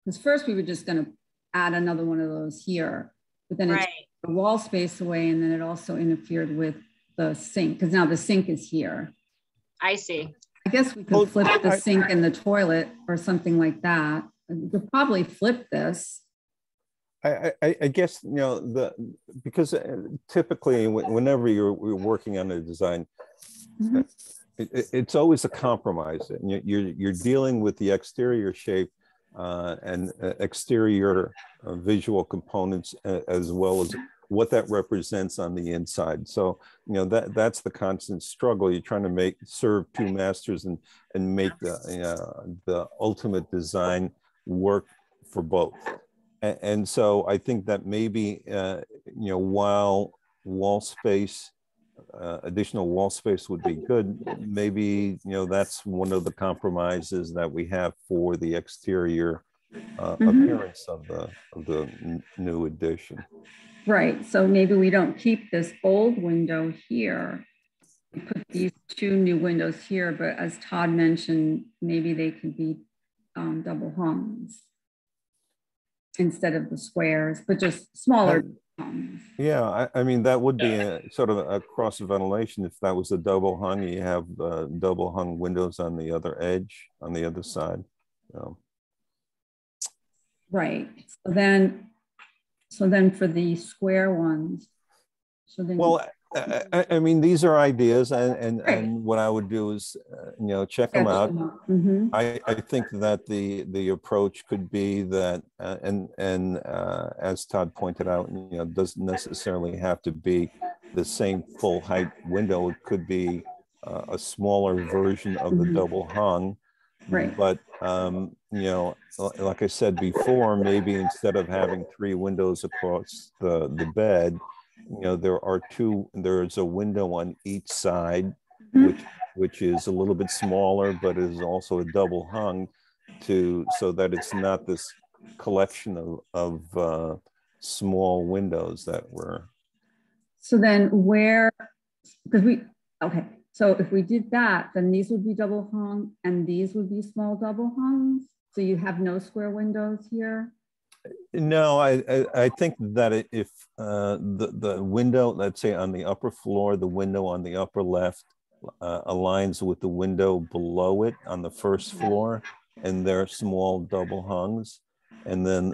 because first we were just going to add another one of those here, but then it's the wall space away, and then it also interfered with the sink because now the sink is here. I see. I guess we could flip the sink and the toilet or something like that. We could probably flip this. I guess, because typically whenever you're working on a design, it's always a compromise. And you're dealing with the exterior shape and exterior visual components, as well as what that represents on the inside. So, that's the constant struggle. You're trying to serve two masters and make the ultimate design work for both. And so I think that maybe, while additional wall space would be good, maybe, that's one of the compromises that we have for the exterior appearance of the new addition. Right. So maybe we don't keep this old window here. We put these two new windows here, but as Todd mentioned, maybe they could be double hungs instead of the squares, but just smaller. Yeah, I mean, that would be a sort of a cross ventilation. If that was a double hung, you have double hung windows on the other edge, on the other side. So. Right. So then for the square ones, I mean, these are ideas, and what I would do is, check them out. I think that the approach could be that, as Todd pointed out, doesn't necessarily have to be the same full height window. It could be a smaller version of the double hung. Right. But, like I said before, maybe instead of having 3 windows across the bed, there's a window on each side, which is a little bit smaller, but is also a double hung so that it's not this collection of small windows that were. So then so if we did that, then these would be double hung and these would be small double hungs. So you have no square windows here? No, I think that if the window, let's say on the upper floor, the window on the upper left aligns with the window below it on the first floor, and they're small double hungs. And then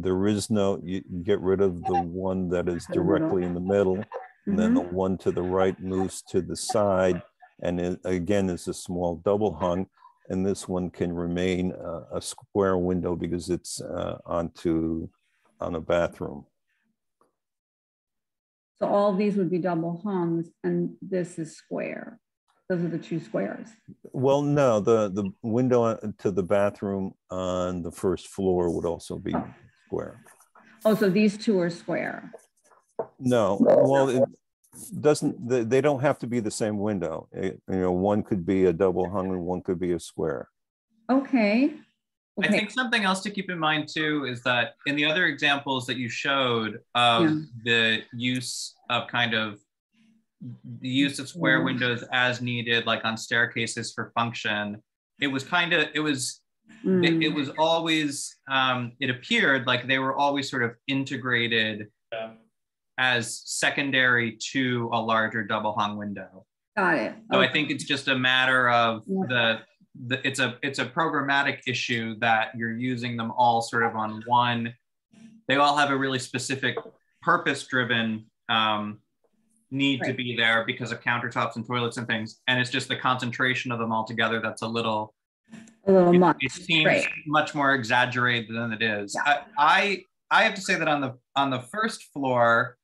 there is you get rid of the one that is directly in the middle, and then the one to the right moves to the side, and it, again, is a small double hung. And this one can remain a square window because it's on a bathroom. So all these would be double hungs, and this is square. Those are the two squares. Well, no, the window to the bathroom on the first floor would also be square. Oh, so these two are square. No, well, it doesn't, they don't have to be the same window. One could be a double hung and one could be a square. Okay. I think something else to keep in mind too is that in the other examples that you showed of the use of square windows as needed, like on staircases for function, it was always, it appeared like they were always sort of integrated as secondary to a larger double hung window. Got it. So I think it's just a matter of it's a programmatic issue that you're using them all sort of on one. They all have a really specific purpose-driven need to be there because of countertops and toilets and things. And it's just the concentration of them all together that's a little much. It seems much more exaggerated than it is. Yeah. I have to say that on the first floor,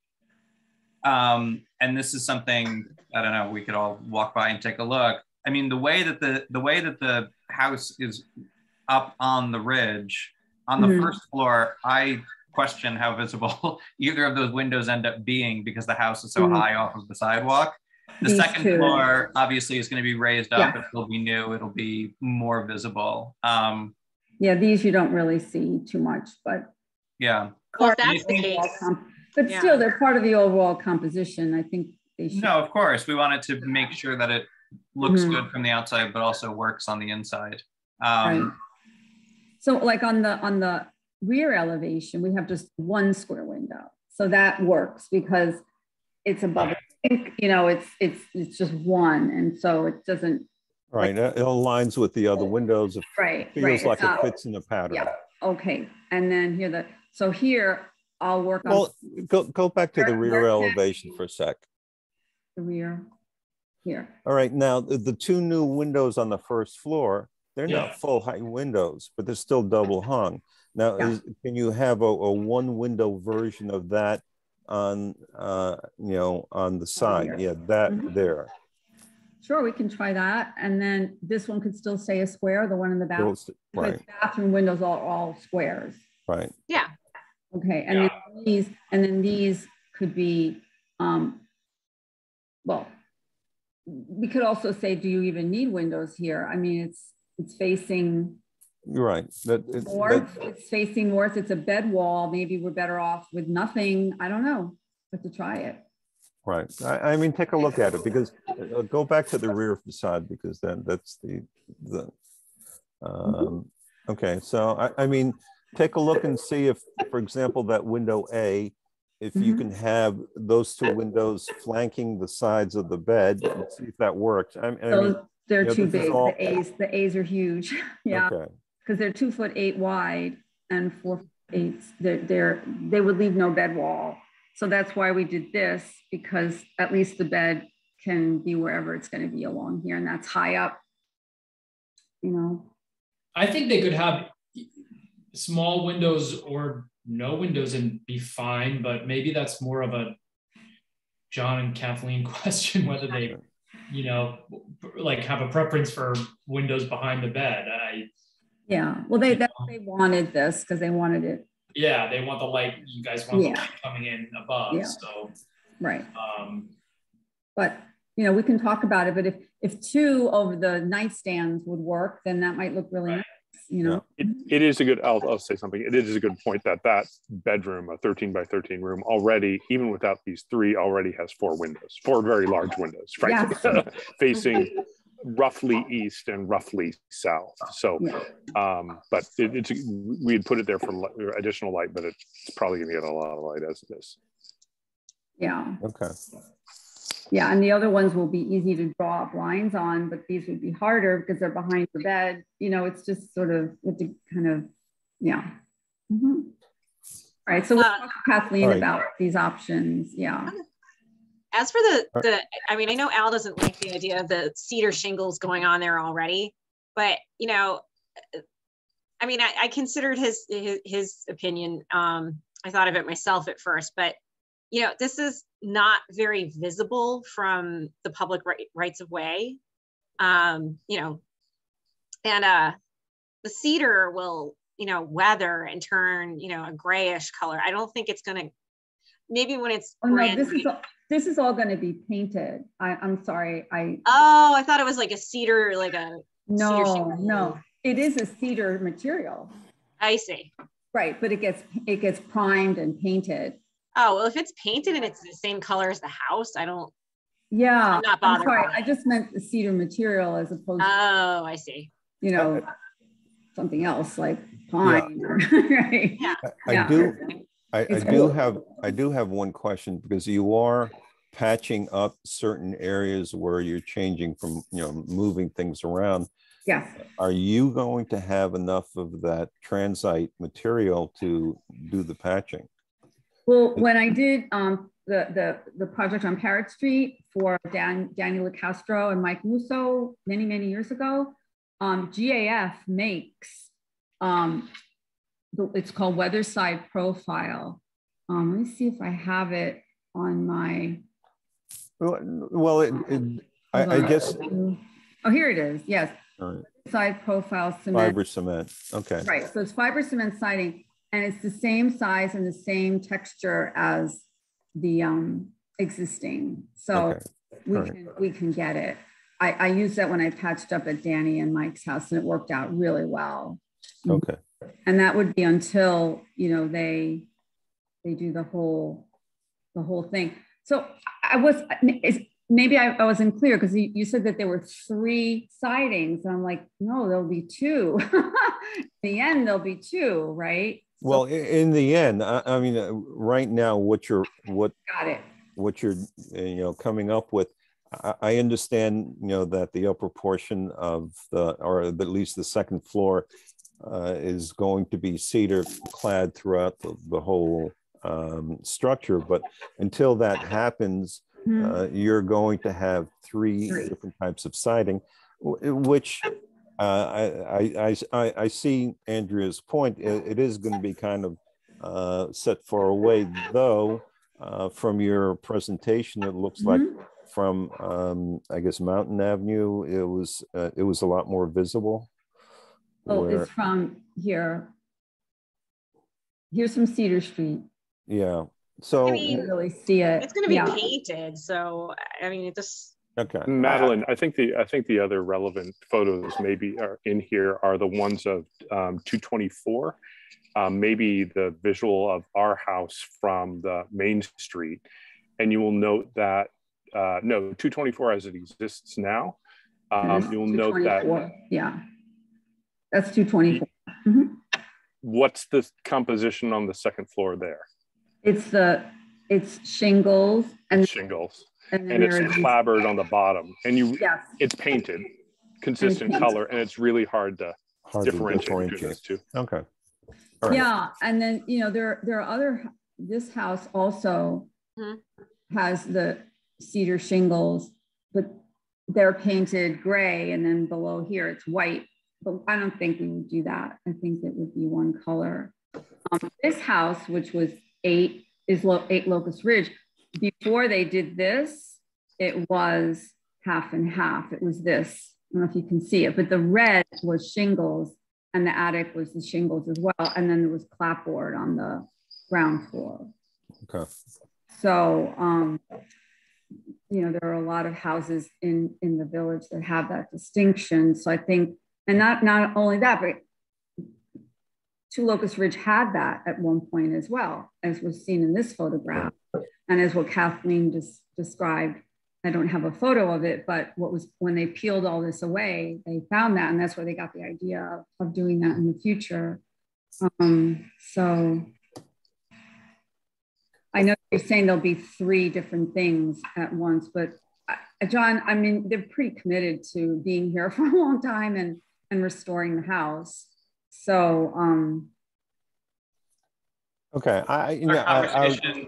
and this is something, I don't know, we could all walk by and take a look. I mean, the way that the house is up on the ridge, on the first floor, I question how visible either of those windows end up being because the house is so high off of the sidewalk. The second floor obviously is going to be raised up. It'll be new. It'll be more visible. Yeah, these you don't really see too much, but yeah. Well, if that's the case. But still, they're part of the overall composition. I think they should. No, of course. We wanted to make sure that it looks good from the outside, but also works on the inside. Right. So like on the rear elevation, we have just one square window. So that works because it's above, it's just one. And so it doesn't. Right, it aligns with the other windows. It feels like it fits in the pattern. Yeah, okay. And then here, so here I'll work on. Well, go back to the rear elevation for a sec. The rear, here. All right, now the two new windows on the first floor, they're not full height windows, but they're still double hung. Now, can you have a one window version of that on, on the side? Yeah, that there. Sure, we can try that. And then this one could still say a square, the one in the bathroom. Right. Bathroom windows are all squares. Right. Yeah. Okay, and then these could be, well, we could also say, do you even need windows here? I mean, it's facing right. north. It's facing north. It's a bed wall. Maybe we're better off with nothing. I don't know. Have to try it. Right. I mean, take a look at it because go back to the rear facade because then that's the okay. So I mean, take a look and see if, for example, that window A, if you can have those two windows flanking the sides of the bed and see if that works. I mean, they're too big. The A's are huge. Yeah. Because they're 2'8" wide and 4'8". They would leave no bed wall. So that's why we did this, because at least the bed can be wherever it's going to be along here, and that's high up, I think they could have small windows or no windows and be fine, but maybe that's more of a John and Kathleen question, whether they, like have a preference for windows behind the bed. Yeah, well, they wanted this because they wanted it. Yeah, they want the light. You guys want the light coming in above. Yeah. So right. But we can talk about it. But if two over the nightstands would work, then that might look really nice. It is a good. I'll say something. It is a good point that bedroom, a 13 by 13 room, already, even without these three, already has four very large windows, frankly, facing roughly east and roughly south. So, but we had put it there for additional light, but it's probably going to get a lot of light as it is. Yeah. Okay. Yeah, and the other ones will be easy to draw up lines on, but these would be harder because they're behind the bed. It's just sort of to kind of, All right, so we'll talk to Kathleen about these options. Yeah. As for I mean, I know Al doesn't like the idea of the cedar shingles going on there already, but I mean, I considered his opinion. I thought of it myself at first, but this is not very visible from the public rights of way. you know, and the cedar will, you know, weather and turn, you know, a grayish color. I don't think it's gonna, maybe when it's this is all going to be painted. I'm sorry. Oh, I thought it was like a cedar, like a no, cedar no, it is a cedar material. I see. Right, but it gets primed and painted. Oh, well, if it's painted and it's the same color as the house, I don't. Yeah, I'm not bothered. I'm sorry. I just meant the cedar material as opposed. Oh, I see. You know, something else like pine. Yeah. Right. Yeah. I do have one question, because you are patching up certain areas where you're changing from, you know, moving things around. Yes. Are you going to have enough of that transite material to do the patching? Well, when I did the project on Parrott Street for Daniel Castro and Mike Musso many years ago, GAF makes it's called Weatherside Profile. Let me see if I have it on my. Well, I guess. Oh, here it is. Yes. All right. Side profile cement. Fiber cement. Okay. Right. So it's fiber cement siding, and it's the same size and the same texture as the existing. So okay. we can get it. I used that when I patched up at Danny and Mike's house, and it worked out really well. Okay. And that would be until, you know, they do the whole thing. So maybe I wasn't clear, because you said that there were 3 sidings. And I'm like, no, there'll be 2. In the end, there'll be 2, right? Well, in the end, I mean, right now, what you're you know, coming up with, I understand, you know, that the upper portion of or at least the second floor is going to be cedar clad throughout the whole structure. But until that happens, you're going to have 3 different types of siding, which I see Andrea's point. It is going to be kind of set far away, though. From your presentation, it looks like from I guess Mountain Avenue, it was a lot more visible. Oh, it's from here. Here's some Cedar Street. Yeah. So I mean, you really see it. It's going to be painted, so I mean, it just. Okay, Madeline, I think the other relevant photos maybe are in here are the ones of 224. Maybe the visual of our house from the main street, and you will note that no, 224 as it exists now. You'll note that. Yeah, that's 224. What's the composition on the second floor there? It's shingles and shingles, and it's clapboard on the bottom, and it's painted, consistent color, and it's really hard to differentiate between those 2. Okay. Right. Yeah, and then, you know, there are other. This house also has the cedar shingles, but they're painted gray, and then below here it's white. But I don't think we would do that. I think it would be one color. This house, which was 8 Locust Ridge. Before they did this, it was half and half. It was this. I don't know if you can see it, but the red was shingles, and the attic was the shingles as well. And then there was clapboard on the ground floor. Okay. So, you know, there are a lot of houses in the village that have that distinction. So I think, and not only that, but To Locust Ridge had that at one point as well, as was seen in this photograph. And as what Kathleen just described, I don't have a photo of it, but what was when they peeled all this away, they found that, and that's where they got the idea of doing that in the future. So I know you're saying there'll be 3 different things at once, but John, I mean, they're pretty committed to being here for a long time and restoring the house. So, okay, conversation,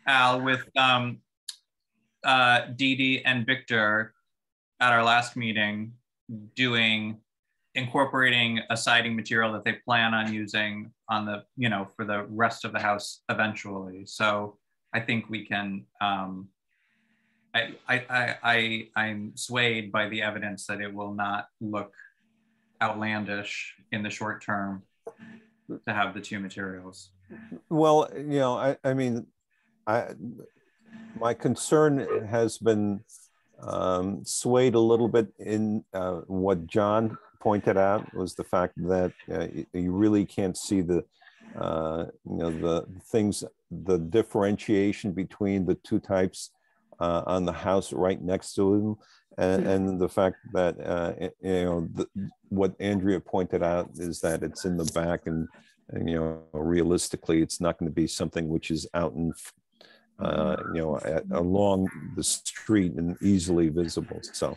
Al, with Dee Dee and Victor at our last meeting, incorporating a siding material that they plan on using on the, you know, for the rest of the house eventually. So I think we can, I'm swayed by the evidence that it will not look outlandish in the short term to have the two materials. Well, you know, I mean, my concern has been swayed a little bit in what John pointed out was the fact that you really can't see the, you know, the things, the differentiation between the two types on the house right next to him, and the fact that you know, what Andrea pointed out is that it's in the back, and you know, realistically, it's not going to be something which is out in you know, along the street and easily visible. So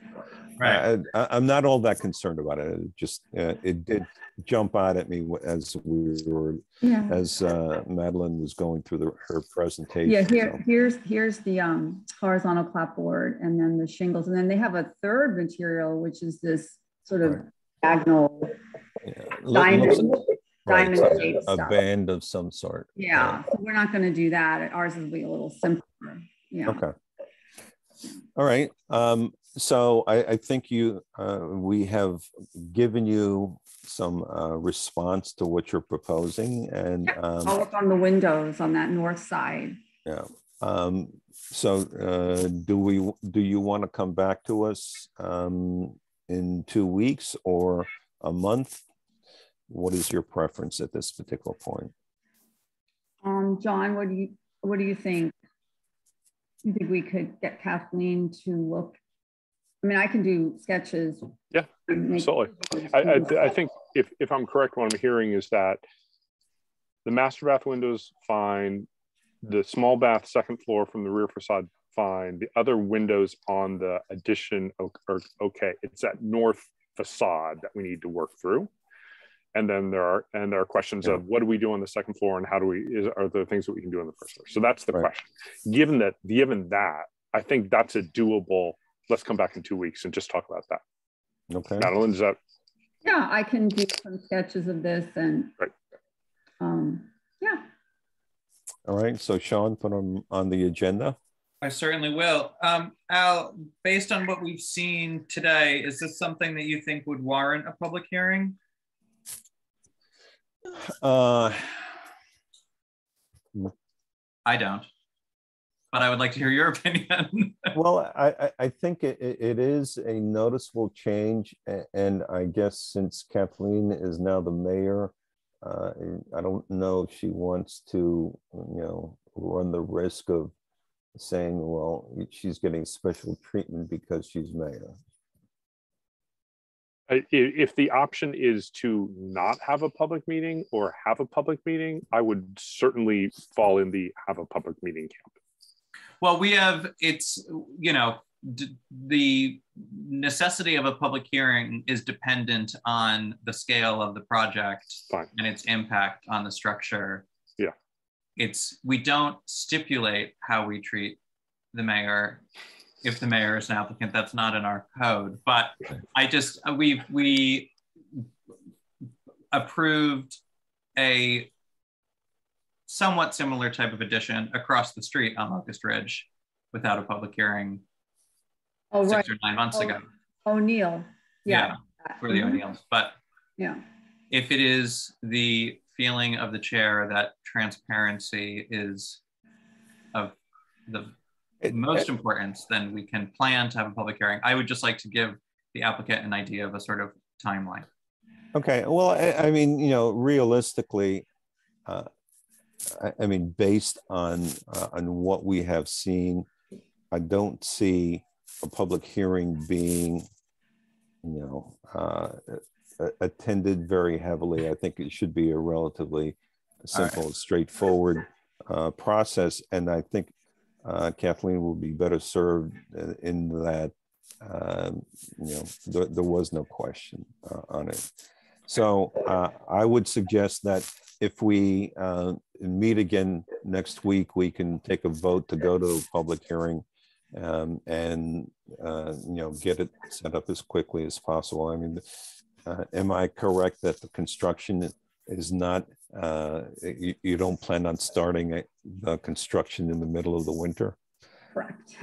Right. I'm not all that concerned about it. It just it did jump out at me as we were, as Madeline was going through her presentation. Yeah, here's the horizontal clapboard, and then the shingles, and then they have a third material, which is this sort of diagonal diamond. Right, Diamond a stuff. band of some sort. Yeah, so we're not going to do that. Ours will be a little simpler. Yeah. Okay. All right. So I think you we have given you some response to what you're proposing, and I'll work on the windows on that north side. yeah. So do you want to come back to us in 2 weeks or a month? What is your preference at this particular point? John, what do you think? You think we could get Kathleen to look? I mean, I can do sketches. Yeah, absolutely. I think if I'm correct, what I'm hearing is that the master bath windows fine, the small bath second floor from the rear facade fine, the other windows on the addition are okay. It's that north facade that we need to work through. And then there are questions of what do we do on the second floor, and how do are there things that we can do on the first floor? So that's the question. Given that, I think that's a doable. Let's come back in 2 weeks and just talk about that. Okay. Madeline, is that? Yeah, I can do some sketches of this, and yeah. All right. So Sean, put them on the agenda. I certainly will. Al, based on what we've seen today, is this something that you think would warrant a public hearing? I don't, but I would like to hear your opinion. Well, I think it is a noticeable change, and I guess since Kathleen is now the mayor, I don't know if she wants to, you know, run the risk of saying, well, she's getting special treatment because she's mayor. If the option is to not have a public meeting or have a public meeting, I would certainly fall in the have a public meeting camp. Well, it's, you know, the necessity of a public hearing is dependent on the scale of the project and its impact on the structure. Yeah. We don't stipulate how we treat the mayor. If the mayor is an applicant, that's not in our code, but we approved a somewhat similar type of addition across the street on Locust Ridge without a public hearing 6 or 9 months ago. O'Neill. Yeah, for the O'Neills. But yeah, if it is the feeling of the chair that transparency is of the most importance, then we can plan to have a public hearing. I would just like to give the applicant an idea of a sort of timeline. Okay, well, I mean, you know, realistically, I mean, based on what we have seen, I don't see a public hearing being, you know, attended very heavily. I think it should be a relatively simple, straightforward process, and I think Kathleen will be better served in that, you know, there was no question on it. So I would suggest that if we meet again next week, we can take a vote to go to a public hearing and you know, get it set up as quickly as possible. I mean, am I correct that the construction is not, you don't plan on starting the construction in the middle of the winter? Correct.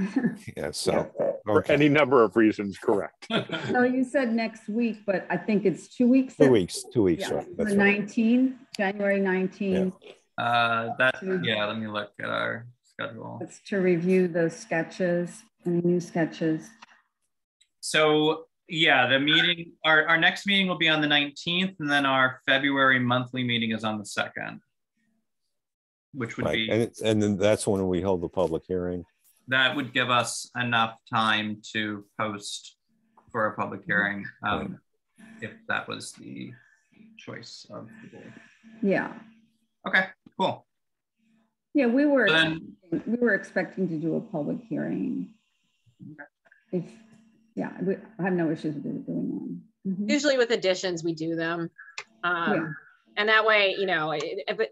Yeah, so, For okay. any number of reasons, correct. So you said next week, but I think it's 2 weeks. 2 weeks, 2 weeks, Yeah, right, the that's right. 19th, January 19th. Yeah, let me look at our schedule. It's to review the sketches and new sketches. So yeah, the meeting, our next meeting will be on the 19th, and then our February monthly meeting is on the 2nd, which would be, and then that's when we hold the public hearing. that would give us enough time to post for a public hearing, if that was the choice of the board. Yeah. Okay, cool. Yeah, we were expecting to do a public hearing. I have no issues with it doing one. Mm-hmm. Usually with additions, we do them. And that way, you know,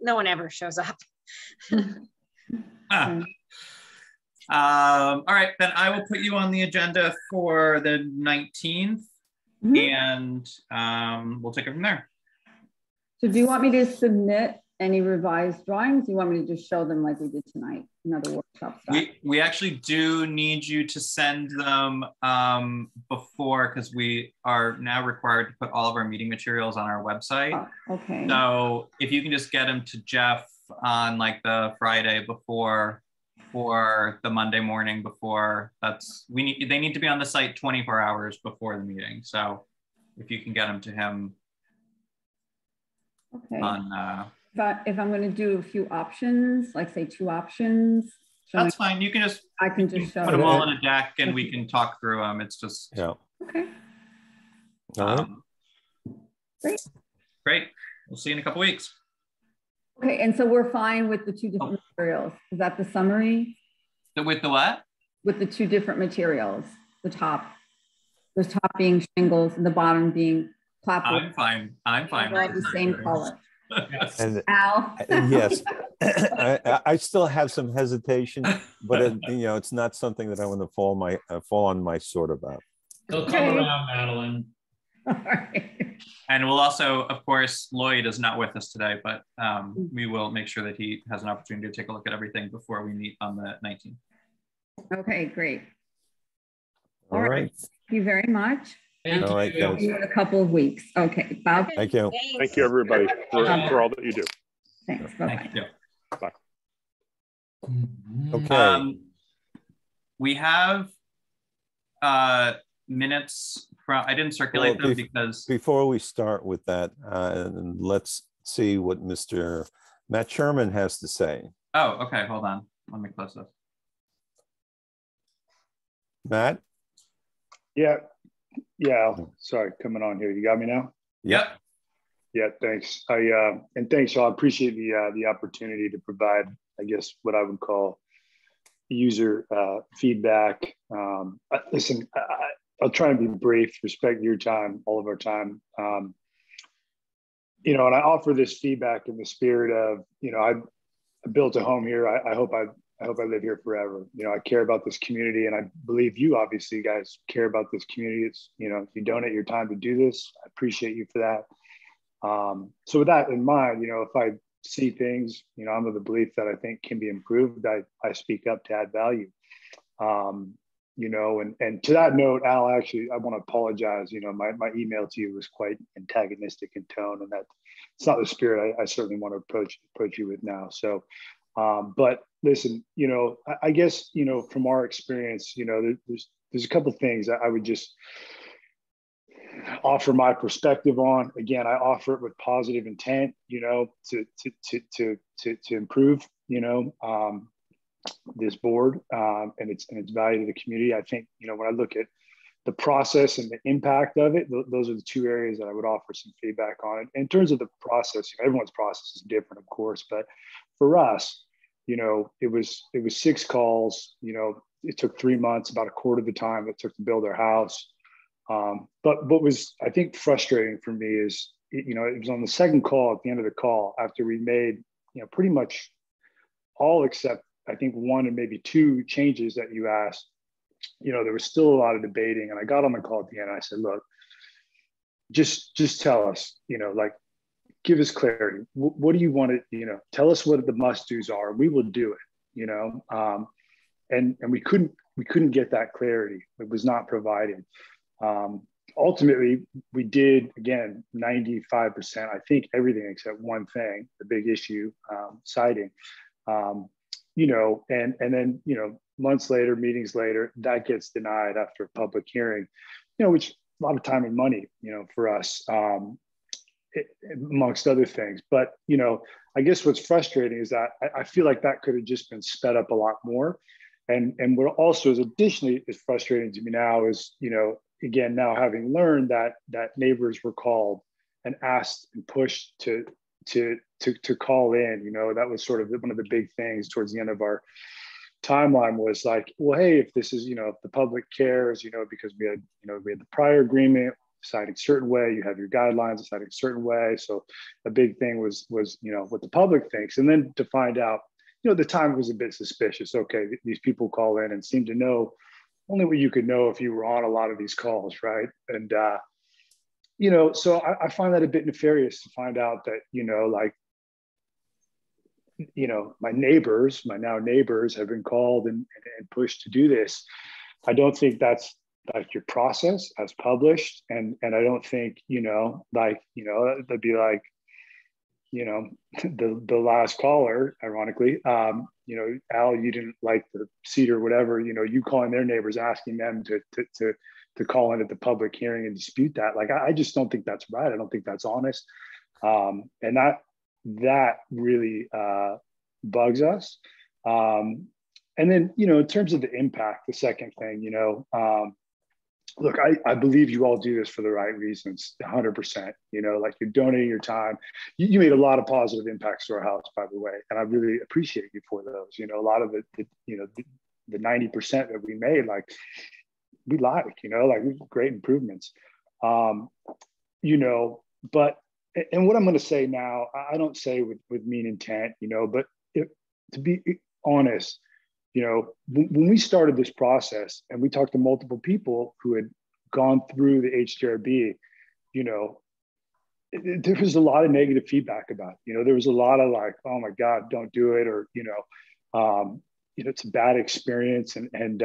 no one ever shows up. All right, then I will put you on the agenda for the 19th, and we'll take it from there. So do you want me to submit any revised drawings? Do you want me to just show them like we did tonight, another workshop stuff? We actually do need you to send them before, because we are now required to put all of our meeting materials on our website. Oh, okay. So if you can just get them to Jeff on like the Friday before, or the Monday morning before, they need to be on the site 24 hours before the meeting. So if you can get them to him. Okay. On, if I'm going to do a few options, like say 2 options. That's fine. You can just, put them all in a deck and we can talk through them. It's just. Yeah. Okay. All right. Great. We'll see you in a couple weeks. Okay, and so we're fine with the 2 different materials. Is that the summary? With the what? With the 2 different materials. The top being shingles and the bottom being clapboard. I'm fine. The same color. And Al? Yes, I still have some hesitation, but it's not something that I want to fall on my sword about. They'll come around, Madeline. All right. And we'll also, of course, Lloyd is not with us today, but we will make sure that he has an opportunity to take a look at everything before we meet on the 19th. Okay, great. All right. Thank you very much. Thank all right, you. guys. See you in a couple of weeks. Okay, bye. Thank you. Thank you, everybody, for all that you do. Thanks. Bye-bye. Thank you. Bye. Okay. We have minutes from, I didn't circulate them because. Before we start with that, let's see what Mr. Matt Sherman has to say. Oh, okay, hold on. Let me close this. Matt? Yeah, sorry, coming on here. You got me now? Yep. Yeah, thanks. And thanks, y'all. I appreciate the opportunity to provide, I guess, what I would call user feedback. Listen, I'll try and be brief, respect your time, all of our time. And I offer this feedback in the spirit of, I built a home here. I hope I live here forever. I care about this community, and I believe you obviously guys care about this community. It's, you donate your time to do this. I appreciate you for that. So with that in mind, if I see things, I'm of the belief that I think can be improved, I speak up to add value. And to that note, Al, actually, I want to apologize. My email to you was quite antagonistic in tone, and that it's not the spirit I certainly want to approach you with now. So, but listen, I guess, from our experience, there's a couple of things I would just offer my perspective on. Again, I offer it with positive intent, to improve, this board and its value to the community. I think, when I look at the process and the impact of it, those are the 2 areas that I would offer some feedback on. In terms of the process, everyone's process is different, of course, but for us, it was 6 calls. It took 3 months, about a quarter of the time it took to build our house. But what was, I think, frustrating for me is, it was on the 2nd call, at the end of the call, after we made, pretty much all except, I think, 1 and maybe 2 changes that you asked, there was still a lot of debating. And I got on the call at the end and I said, look, just tell us, give us clarity. What do you want to, tell us what the must-dos are. We will do it, and we couldn't get that clarity. It was not provided. Ultimately, we did, again, 95%, I think everything except one thing, the big issue, siding. You know, and then, you know, months later, meetings later, that gets denied after a public hearing, you know, which a lot of time and money, you know, for us, amongst other things. But, you know, I guess what's frustrating is that I feel like that could have just been sped up a lot more. And what also is additionally is frustrating to me now is, you know, again, now having learned that neighbors were called and asked and pushed to call in, you know, that was sort of one of the big things towards the end of our timeline was like, well, hey, if this is, you know, if the public cares, you know, because we had the prior agreement deciding a certain way, you have your guidelines deciding a certain way. So a big thing was, you know, what the public thinks. And then to find out, you know, the time was a bit suspicious. Okay, these people call in and seem to know only what you could know if you were on a lot of these calls, right? And, you know, so I find that a bit nefarious to find out that, you know, like, you know, my now neighbors have been called and pushed to do this. I don't think that's like your process as published. And I don't think, you know, like, you know, that'd be like, you know, the last caller, ironically, you know, Al, you didn't like the seat or whatever, you know, you calling their neighbors, asking them to call in at the public hearing and dispute that. Like, I just don't think that's right. I don't think that's honest. And that really bugs us. And then, you know, in terms of the impact, the second thing, you know, look, I believe you all do this for the right reasons, 100%, you know, like you're donating your time. You made a lot of positive impacts to our house, by the way, and I really appreciate you for those. You know, a lot of the 90% that we made, like, we like, you know, like great improvements, you know, but, and what I'm going to say now, I don't say with mean intent, you know, but to be honest, you know, when we started this process and we talked to multiple people who had gone through the HDRB, you know, there was a lot of negative feedback about it. You know, there was a lot of like, oh my God, don't do it. Or, you know, it's a bad experience. And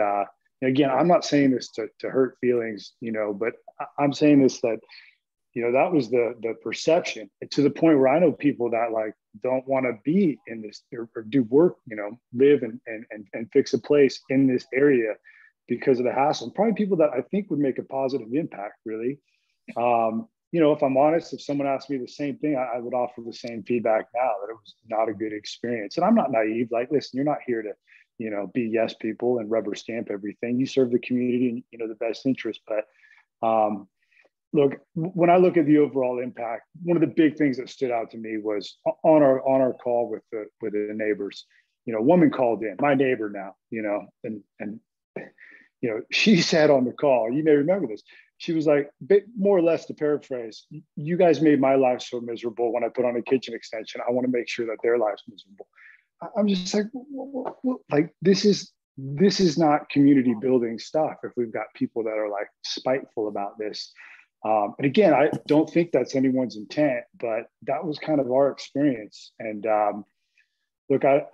again, I'm not saying this to hurt feelings, you know, but I'm saying this that, you know, that was the perception, to the point where I know people that like don't want to be in this or do work, you know, live and fix a place in this area because of the hassle. And probably people that I think would make a positive impact, really. You know, if I'm honest, if someone asked me the same thing, I would offer the same feedback now, that it was not a good experience. And I'm not naive. Like, listen, you're not here to, you know, be yes people and rubber stamp everything. You serve the community and, you know, the best interest. But look, when I look at the overall impact, one of the big things that stood out to me was on our call with the neighbors. You know, a woman called in, my neighbor now, you know, and you know, she said on the call, you may remember this, she was like, more or less to paraphrase, you guys made my life so miserable when I put on a kitchen extension. I want to make sure that their life's miserable. I'm just like, like this is not community building stuff if we've got people that are like spiteful about this. And again, I don't think that's anyone's intent, but that was kind of our experience. And look, I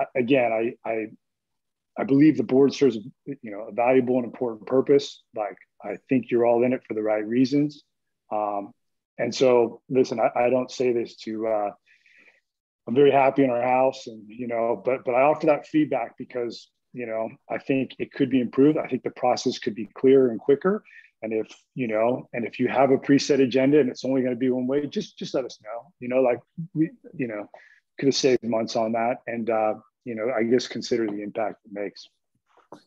believe the board serves, you know, a valuable and important purpose. Like, I think you're all in it for the right reasons. And so, listen, I don't say this to, I'm very happy in our house, and, you know, but I offer that feedback because, you know, I think it could be improved. I think the process could be clearer and quicker. And if, you know, and if you have a preset agenda and it's only going to be one way, just let us know, you know, like we, you know, could have saved months on that. And, you know, I guess consider the impact it makes. All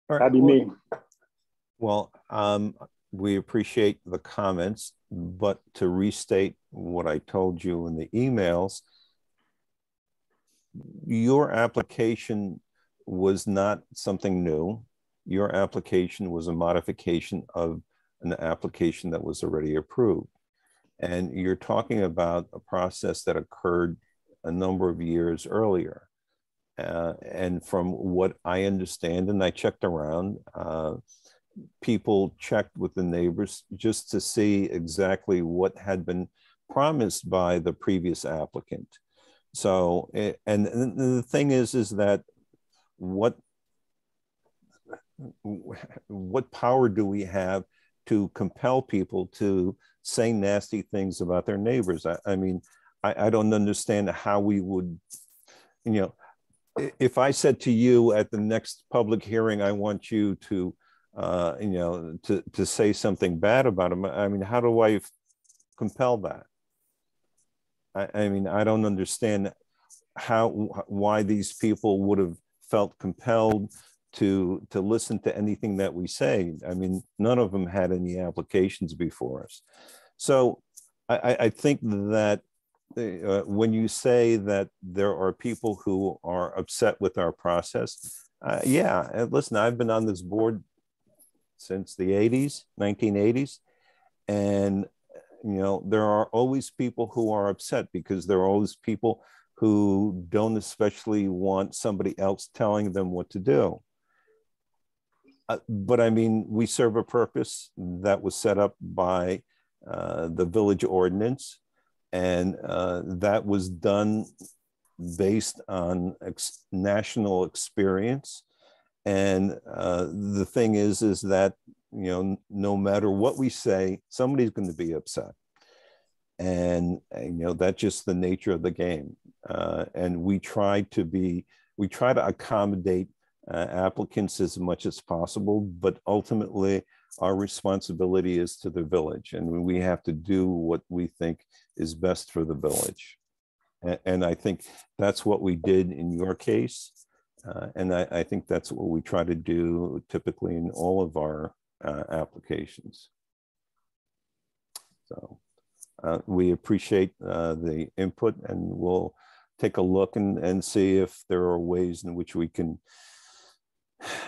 right. That'd be me. Well, we appreciate the comments, but to restate what I told you in the emails, your application was not something new. Your application was a modification of an application that was already approved. And you're talking about a process that occurred a number of years earlier. And from what I understand, and I checked around, people checked with the neighbors just to see exactly what had been promised by the previous applicant. So, and the thing is that what what power do we have to compel people to say nasty things about their neighbors? I mean, I don't understand how we would, you know, if I said to you at the next public hearing, I want you to, you know, to say something bad about him. I mean, how do I compel that? I mean, I don't understand why these people would have felt compelled to listen to anything that we say. I mean, none of them had any applications before us. So I think that when you say that there are people who are upset with our process, yeah, listen, I've been on this board since the 80s, 1980s, and you know, there are always people who are upset because there are always people who don't especially want somebody else telling them what to do. But I mean, we serve a purpose that was set up by the village ordinance, and that was done based on national experience. And the thing is that, you know, no matter what we say, somebody's going to be upset. And you know, that's just the nature of the game. And we try to accommodate applicants as much as possible, but ultimately our responsibility is to the village, and we have to do what we think is best for the village. And I think that's what we did in your case. And I think that's what we try to do typically in all of our applications. So we appreciate the input, and we'll take a look and see if there are ways in which we can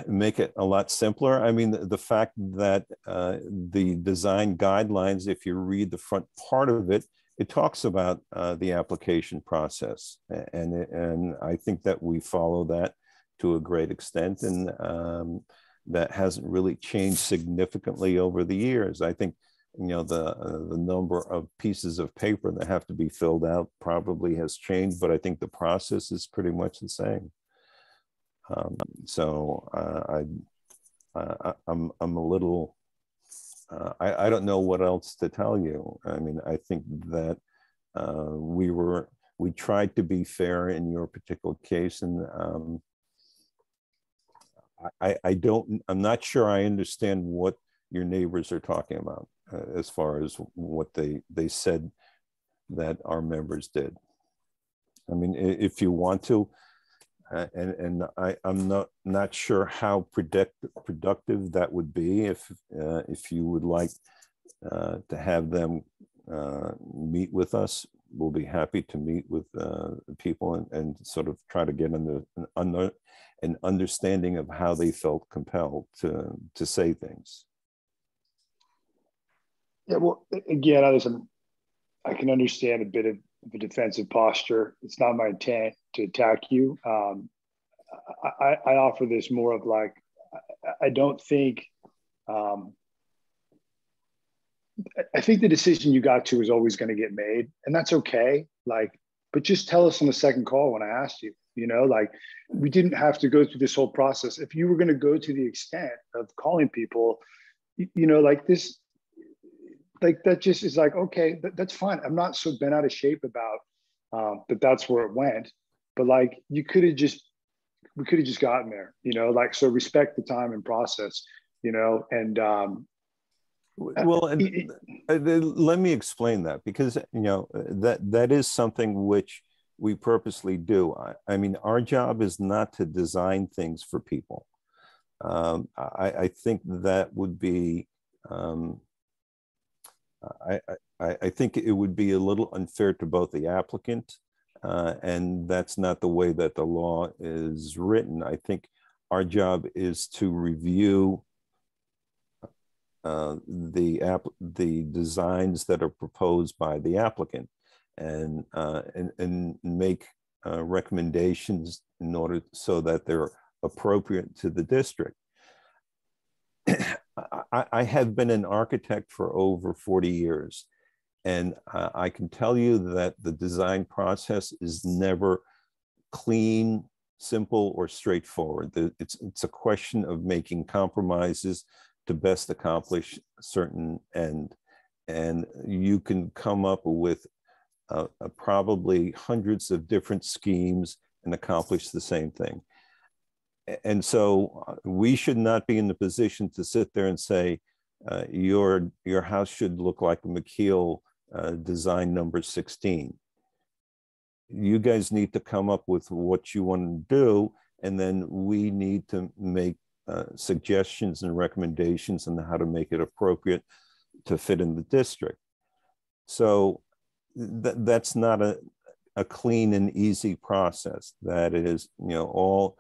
make it a lot simpler. I mean, the fact that the design guidelines, if you read the front part of it, it talks about the application process. And I think that we follow that to a great extent, and that hasn't really changed significantly over the years. I think, you know, the number of pieces of paper that have to be filled out probably has changed, but I think the process is pretty much the same. So I'm a little, I don't know what else to tell you. I mean, I think that we tried to be fair in your particular case, and I'm not sure I understand what your neighbors are talking about as far as what they said that our members did. I mean, if you want to, and I'm not sure how productive that would be. If you would like to have them meet with us, we'll be happy to meet with people and sort of try to get an understanding of how they felt compelled to say things. Yeah, well, again, I can understand a bit of the defensive posture. It's not my intent to attack you. I offer this more of like, I don't think, I think the decision you got to is always going to get made, and that's okay. Like, but just tell us on the second call when I asked you, you know, like we didn't have to go through this whole process. If you were going to go to the extent of calling people, you know, like this, like that just is like, okay, that's fine. I'm not so bent out of shape about that that's where it went, but like we could have just gotten there, you know, like, so respect the time and process, you know, and well, and let me explain that, because, you know, that is something which we purposely do. I mean, our job is not to design things for people. I think that would be, I think it would be a little unfair to both the applicant, and that's not the way that the law is written. I think our job is to review the designs that are proposed by the applicant, and make recommendations in order so that they're appropriate to the district. I have been an architect for over 40 years, and I can tell you that the design process is never clean, simple or straightforward. It's a question of making compromises to best accomplish a certain end. And you can come up with probably hundreds of different schemes and accomplish the same thing. And so we should not be in the position to sit there and say, your house should look like a McKeel design number 16. You guys need to come up with what you want to do, and then we need to make suggestions and recommendations on how to make it appropriate to fit in the district. So that's not a clean and easy process. That is, all,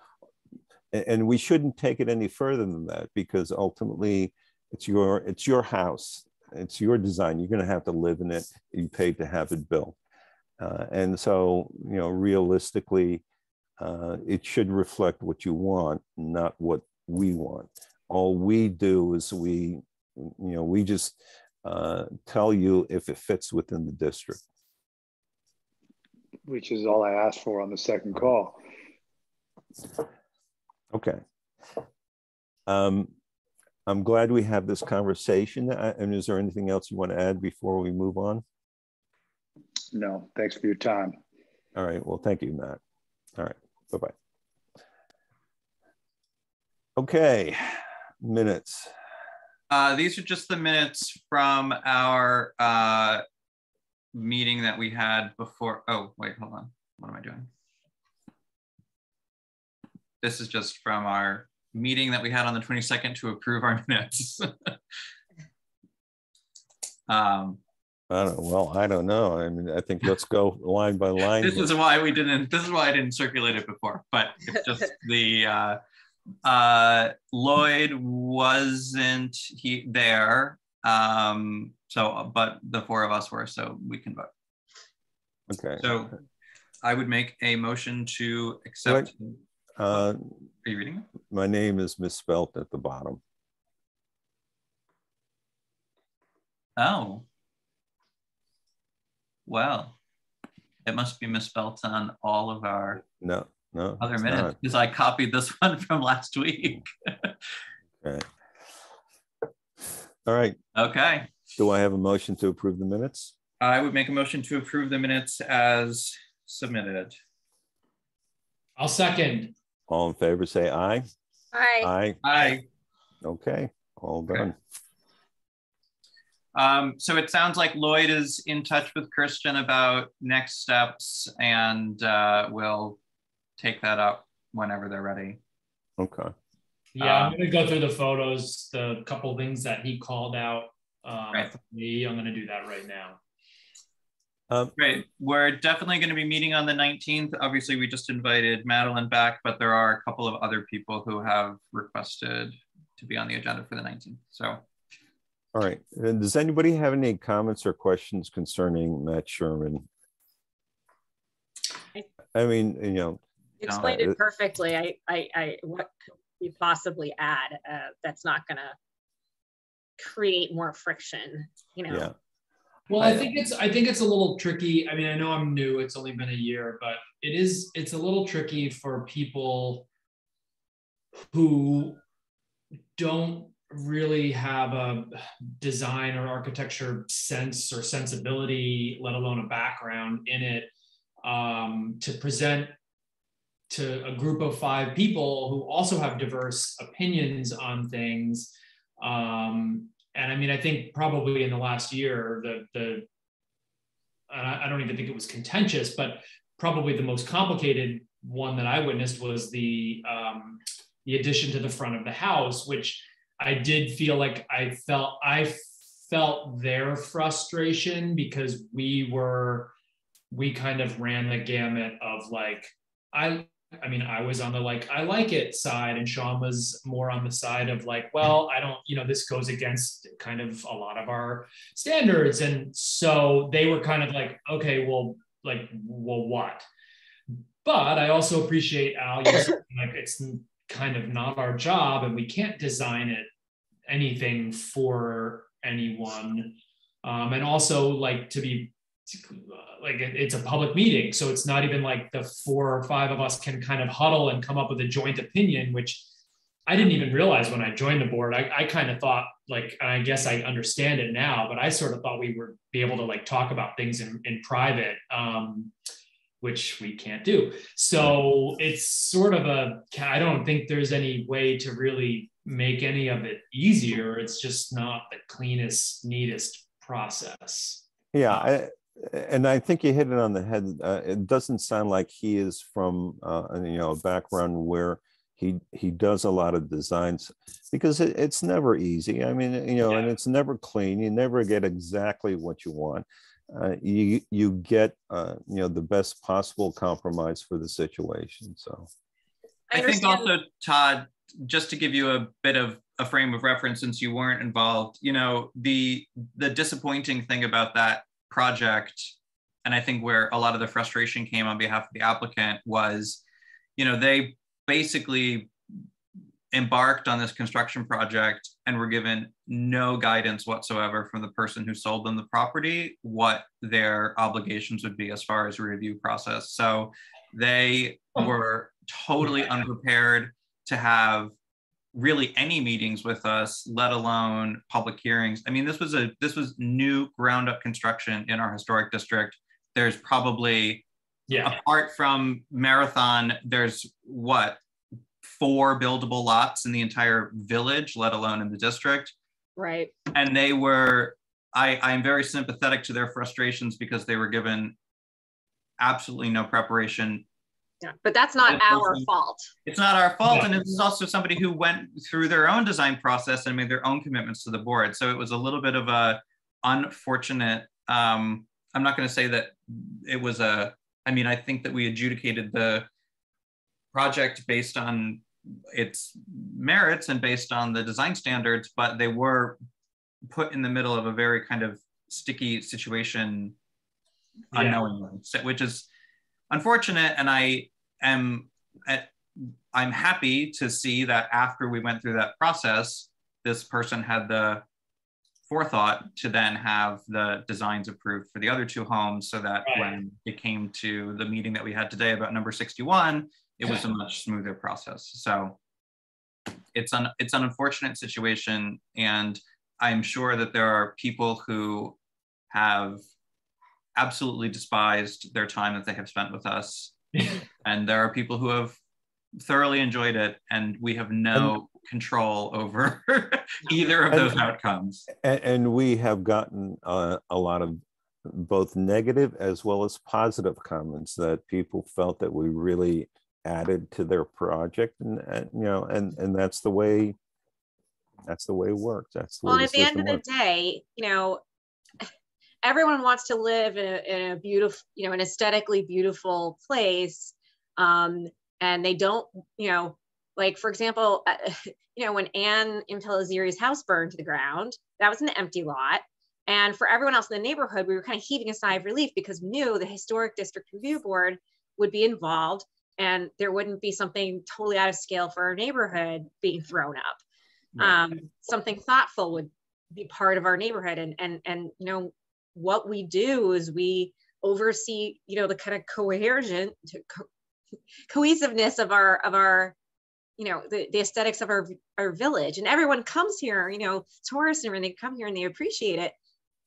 and we shouldn't take it any further than that, because ultimately it's your house, it's your design. You're going to have to live in it. You paid to have it built. And so, realistically, it should reflect what you want, not what we want. All we do is we just tell you if it fits within the district. Which is all I asked for on the second call. Okay. I'm glad we have this conversation. And is there anything else you want to add before we move on? No, thanks for your time. All right. Well, thank you, Matt. All right. Bye-bye. Okay. Minutes. These are just the minutes from our meeting that we had before. Oh, wait, hold on. What am I doing? This is just from our meeting that we had on the 22nd to approve our minutes. I don't know. I mean, I think let's go line by line. This is why I didn't circulate it before, but it's just the Lloyd wasn't there. But the four of us were, so we can vote. Okay. So I would make a motion to accept. Are you reading it? My name is misspelled at the bottom. Oh. Well, it must be misspelled on all of our other minutes, because I copied this one from last week. Okay. All right. Okay. Do I have a motion to approve the minutes? I would make a motion to approve the minutes as submitted. I'll second. All in favor, say aye. Aye. Aye. Aye. Okay, all done. So it sounds like Lloyd is in touch with Christian about next steps, and we'll take that up whenever they're ready. Okay. Yeah, I'm gonna go through the photos, the couple things that he called out for me. I'm gonna do that right now. Great. We're definitely going to be meeting on the 19th. Obviously, we just invited Madeline back, but there are a couple of other people who have requested to be on the agenda for the 19th. So, all right. And does anybody have any comments or questions concerning Matt Sherman? I mean, you explained it perfectly. What could we possibly add that's not going to create more friction? Yeah. Well, I think it's a little tricky. I mean, I know I'm new, it's only been a year, but it's a little tricky for people who don't really have a design or architecture sense or sensibility, let alone a background in it, to present to a group of 5 people who also have diverse opinions on things. And I mean, I think probably in the last year, I don't even think it was contentious, but probably the most complicated one that I witnessed was the addition to the front of the house, which I did feel like I felt their frustration, because we kind of ran the gamut of like, I mean, I was on the like, I like it side, and Sean was more on the side of like, well, I don't, this goes against kind of a lot of our standards. And so they were kind of like, okay, well, what? But I also appreciate Al, like, it's kind of not our job, and we can't design anything for anyone. And also, like, to be it's a public meeting. So it's not even like the 4 or 5 of us can kind of huddle and come up with a joint opinion, which I didn't even realize when I joined the board. I kind of thought, like, and I guess I understand it now, but I sort of thought we would be able to like talk about things in private, which we can't do. So it's sort of I don't think there's any way to really make any of it easier. It's just not the cleanest, neatest process. Yeah, and I think you hit it on the head. It doesn't sound like he is from a background where he does a lot of designs, because it's never easy. I mean, and it's never clean. You never get exactly what you want. You get the best possible compromise for the situation. So I think also, Todd, just to give you a bit of a frame of reference, since you weren't involved, the disappointing thing about that project, and I think where a lot of the frustration came on behalf of the applicant was, they basically embarked on this construction project and were given no guidance whatsoever from the person who sold them the property, what their obligations would be as far as a review process. So they were totally unprepared to have really any meetings with us, let alone public hearings. I mean, this was new ground up construction in our historic district. There's probably, apart from Marathon, there's 4 buildable lots in the entire village, let alone in the district. Right. And they were, I'm very sympathetic to their frustrations because they were given absolutely no preparation. Yeah, but that's not our fault. It's not our fault. And it's also somebody who went through their own design process and made their own commitments to the board. So it was a little bit of a unfortunate, I'm not going to say that it was I think that we adjudicated the project based on its merits and based on the design standards, but they were put in the middle of a very kind of sticky situation unknowingly, which is unfortunate. And I'm happy to see that after we went through that process, this person had the forethought to then have the designs approved for the other 2 homes, so that when it came to the meeting that we had today about number 61, it was a much smoother process. So it's an unfortunate situation, and I'm sure that there are people who have absolutely despised their time that they have spent with us. And there are people who have thoroughly enjoyed it, and we have no control over either of those outcomes. And we have gotten a lot of both negative as well as positive comments that people felt that we really added to their project, and that's the way it works. That's the way at the end of the day, everyone wants to live in a beautiful, an aesthetically beautiful place, and they don't, like, for example, when Anne Impellizzeri's house burned to the ground, that was an empty lot. And for everyone else in the neighborhood, we were kind of heaving a sigh of relief because we knew the Historic District Review Board would be involved and there wouldn't be something totally out of scale for our neighborhood being thrown up. Right. Something thoughtful would be part of our neighborhood. And what we do is we oversee, the kind of cohesiveness of our the aesthetics of our village. And everyone comes here, tourists and everything, they come here and they appreciate it.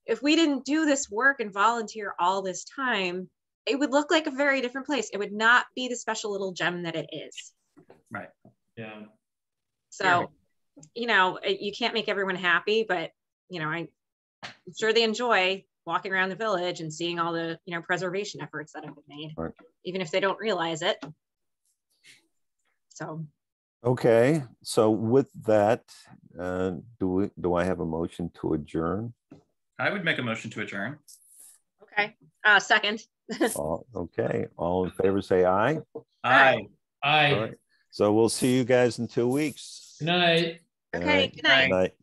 If we didn't do this work and volunteer all this time, it would look like a very different place. It would not be the special little gem that it is. Right. Yeah. So, you can't make everyone happy, but, I'm sure they enjoy walking around the village and seeing all the, preservation efforts that have been made, right, even if they don't realize it. So. Okay. So with that, do I have a motion to adjourn? I would make a motion to adjourn. Okay. Second. Okay. All in favor, say aye. Aye. Aye. All right. So we'll see you guys in 2 weeks. Good night. Okay. Good night. Good night.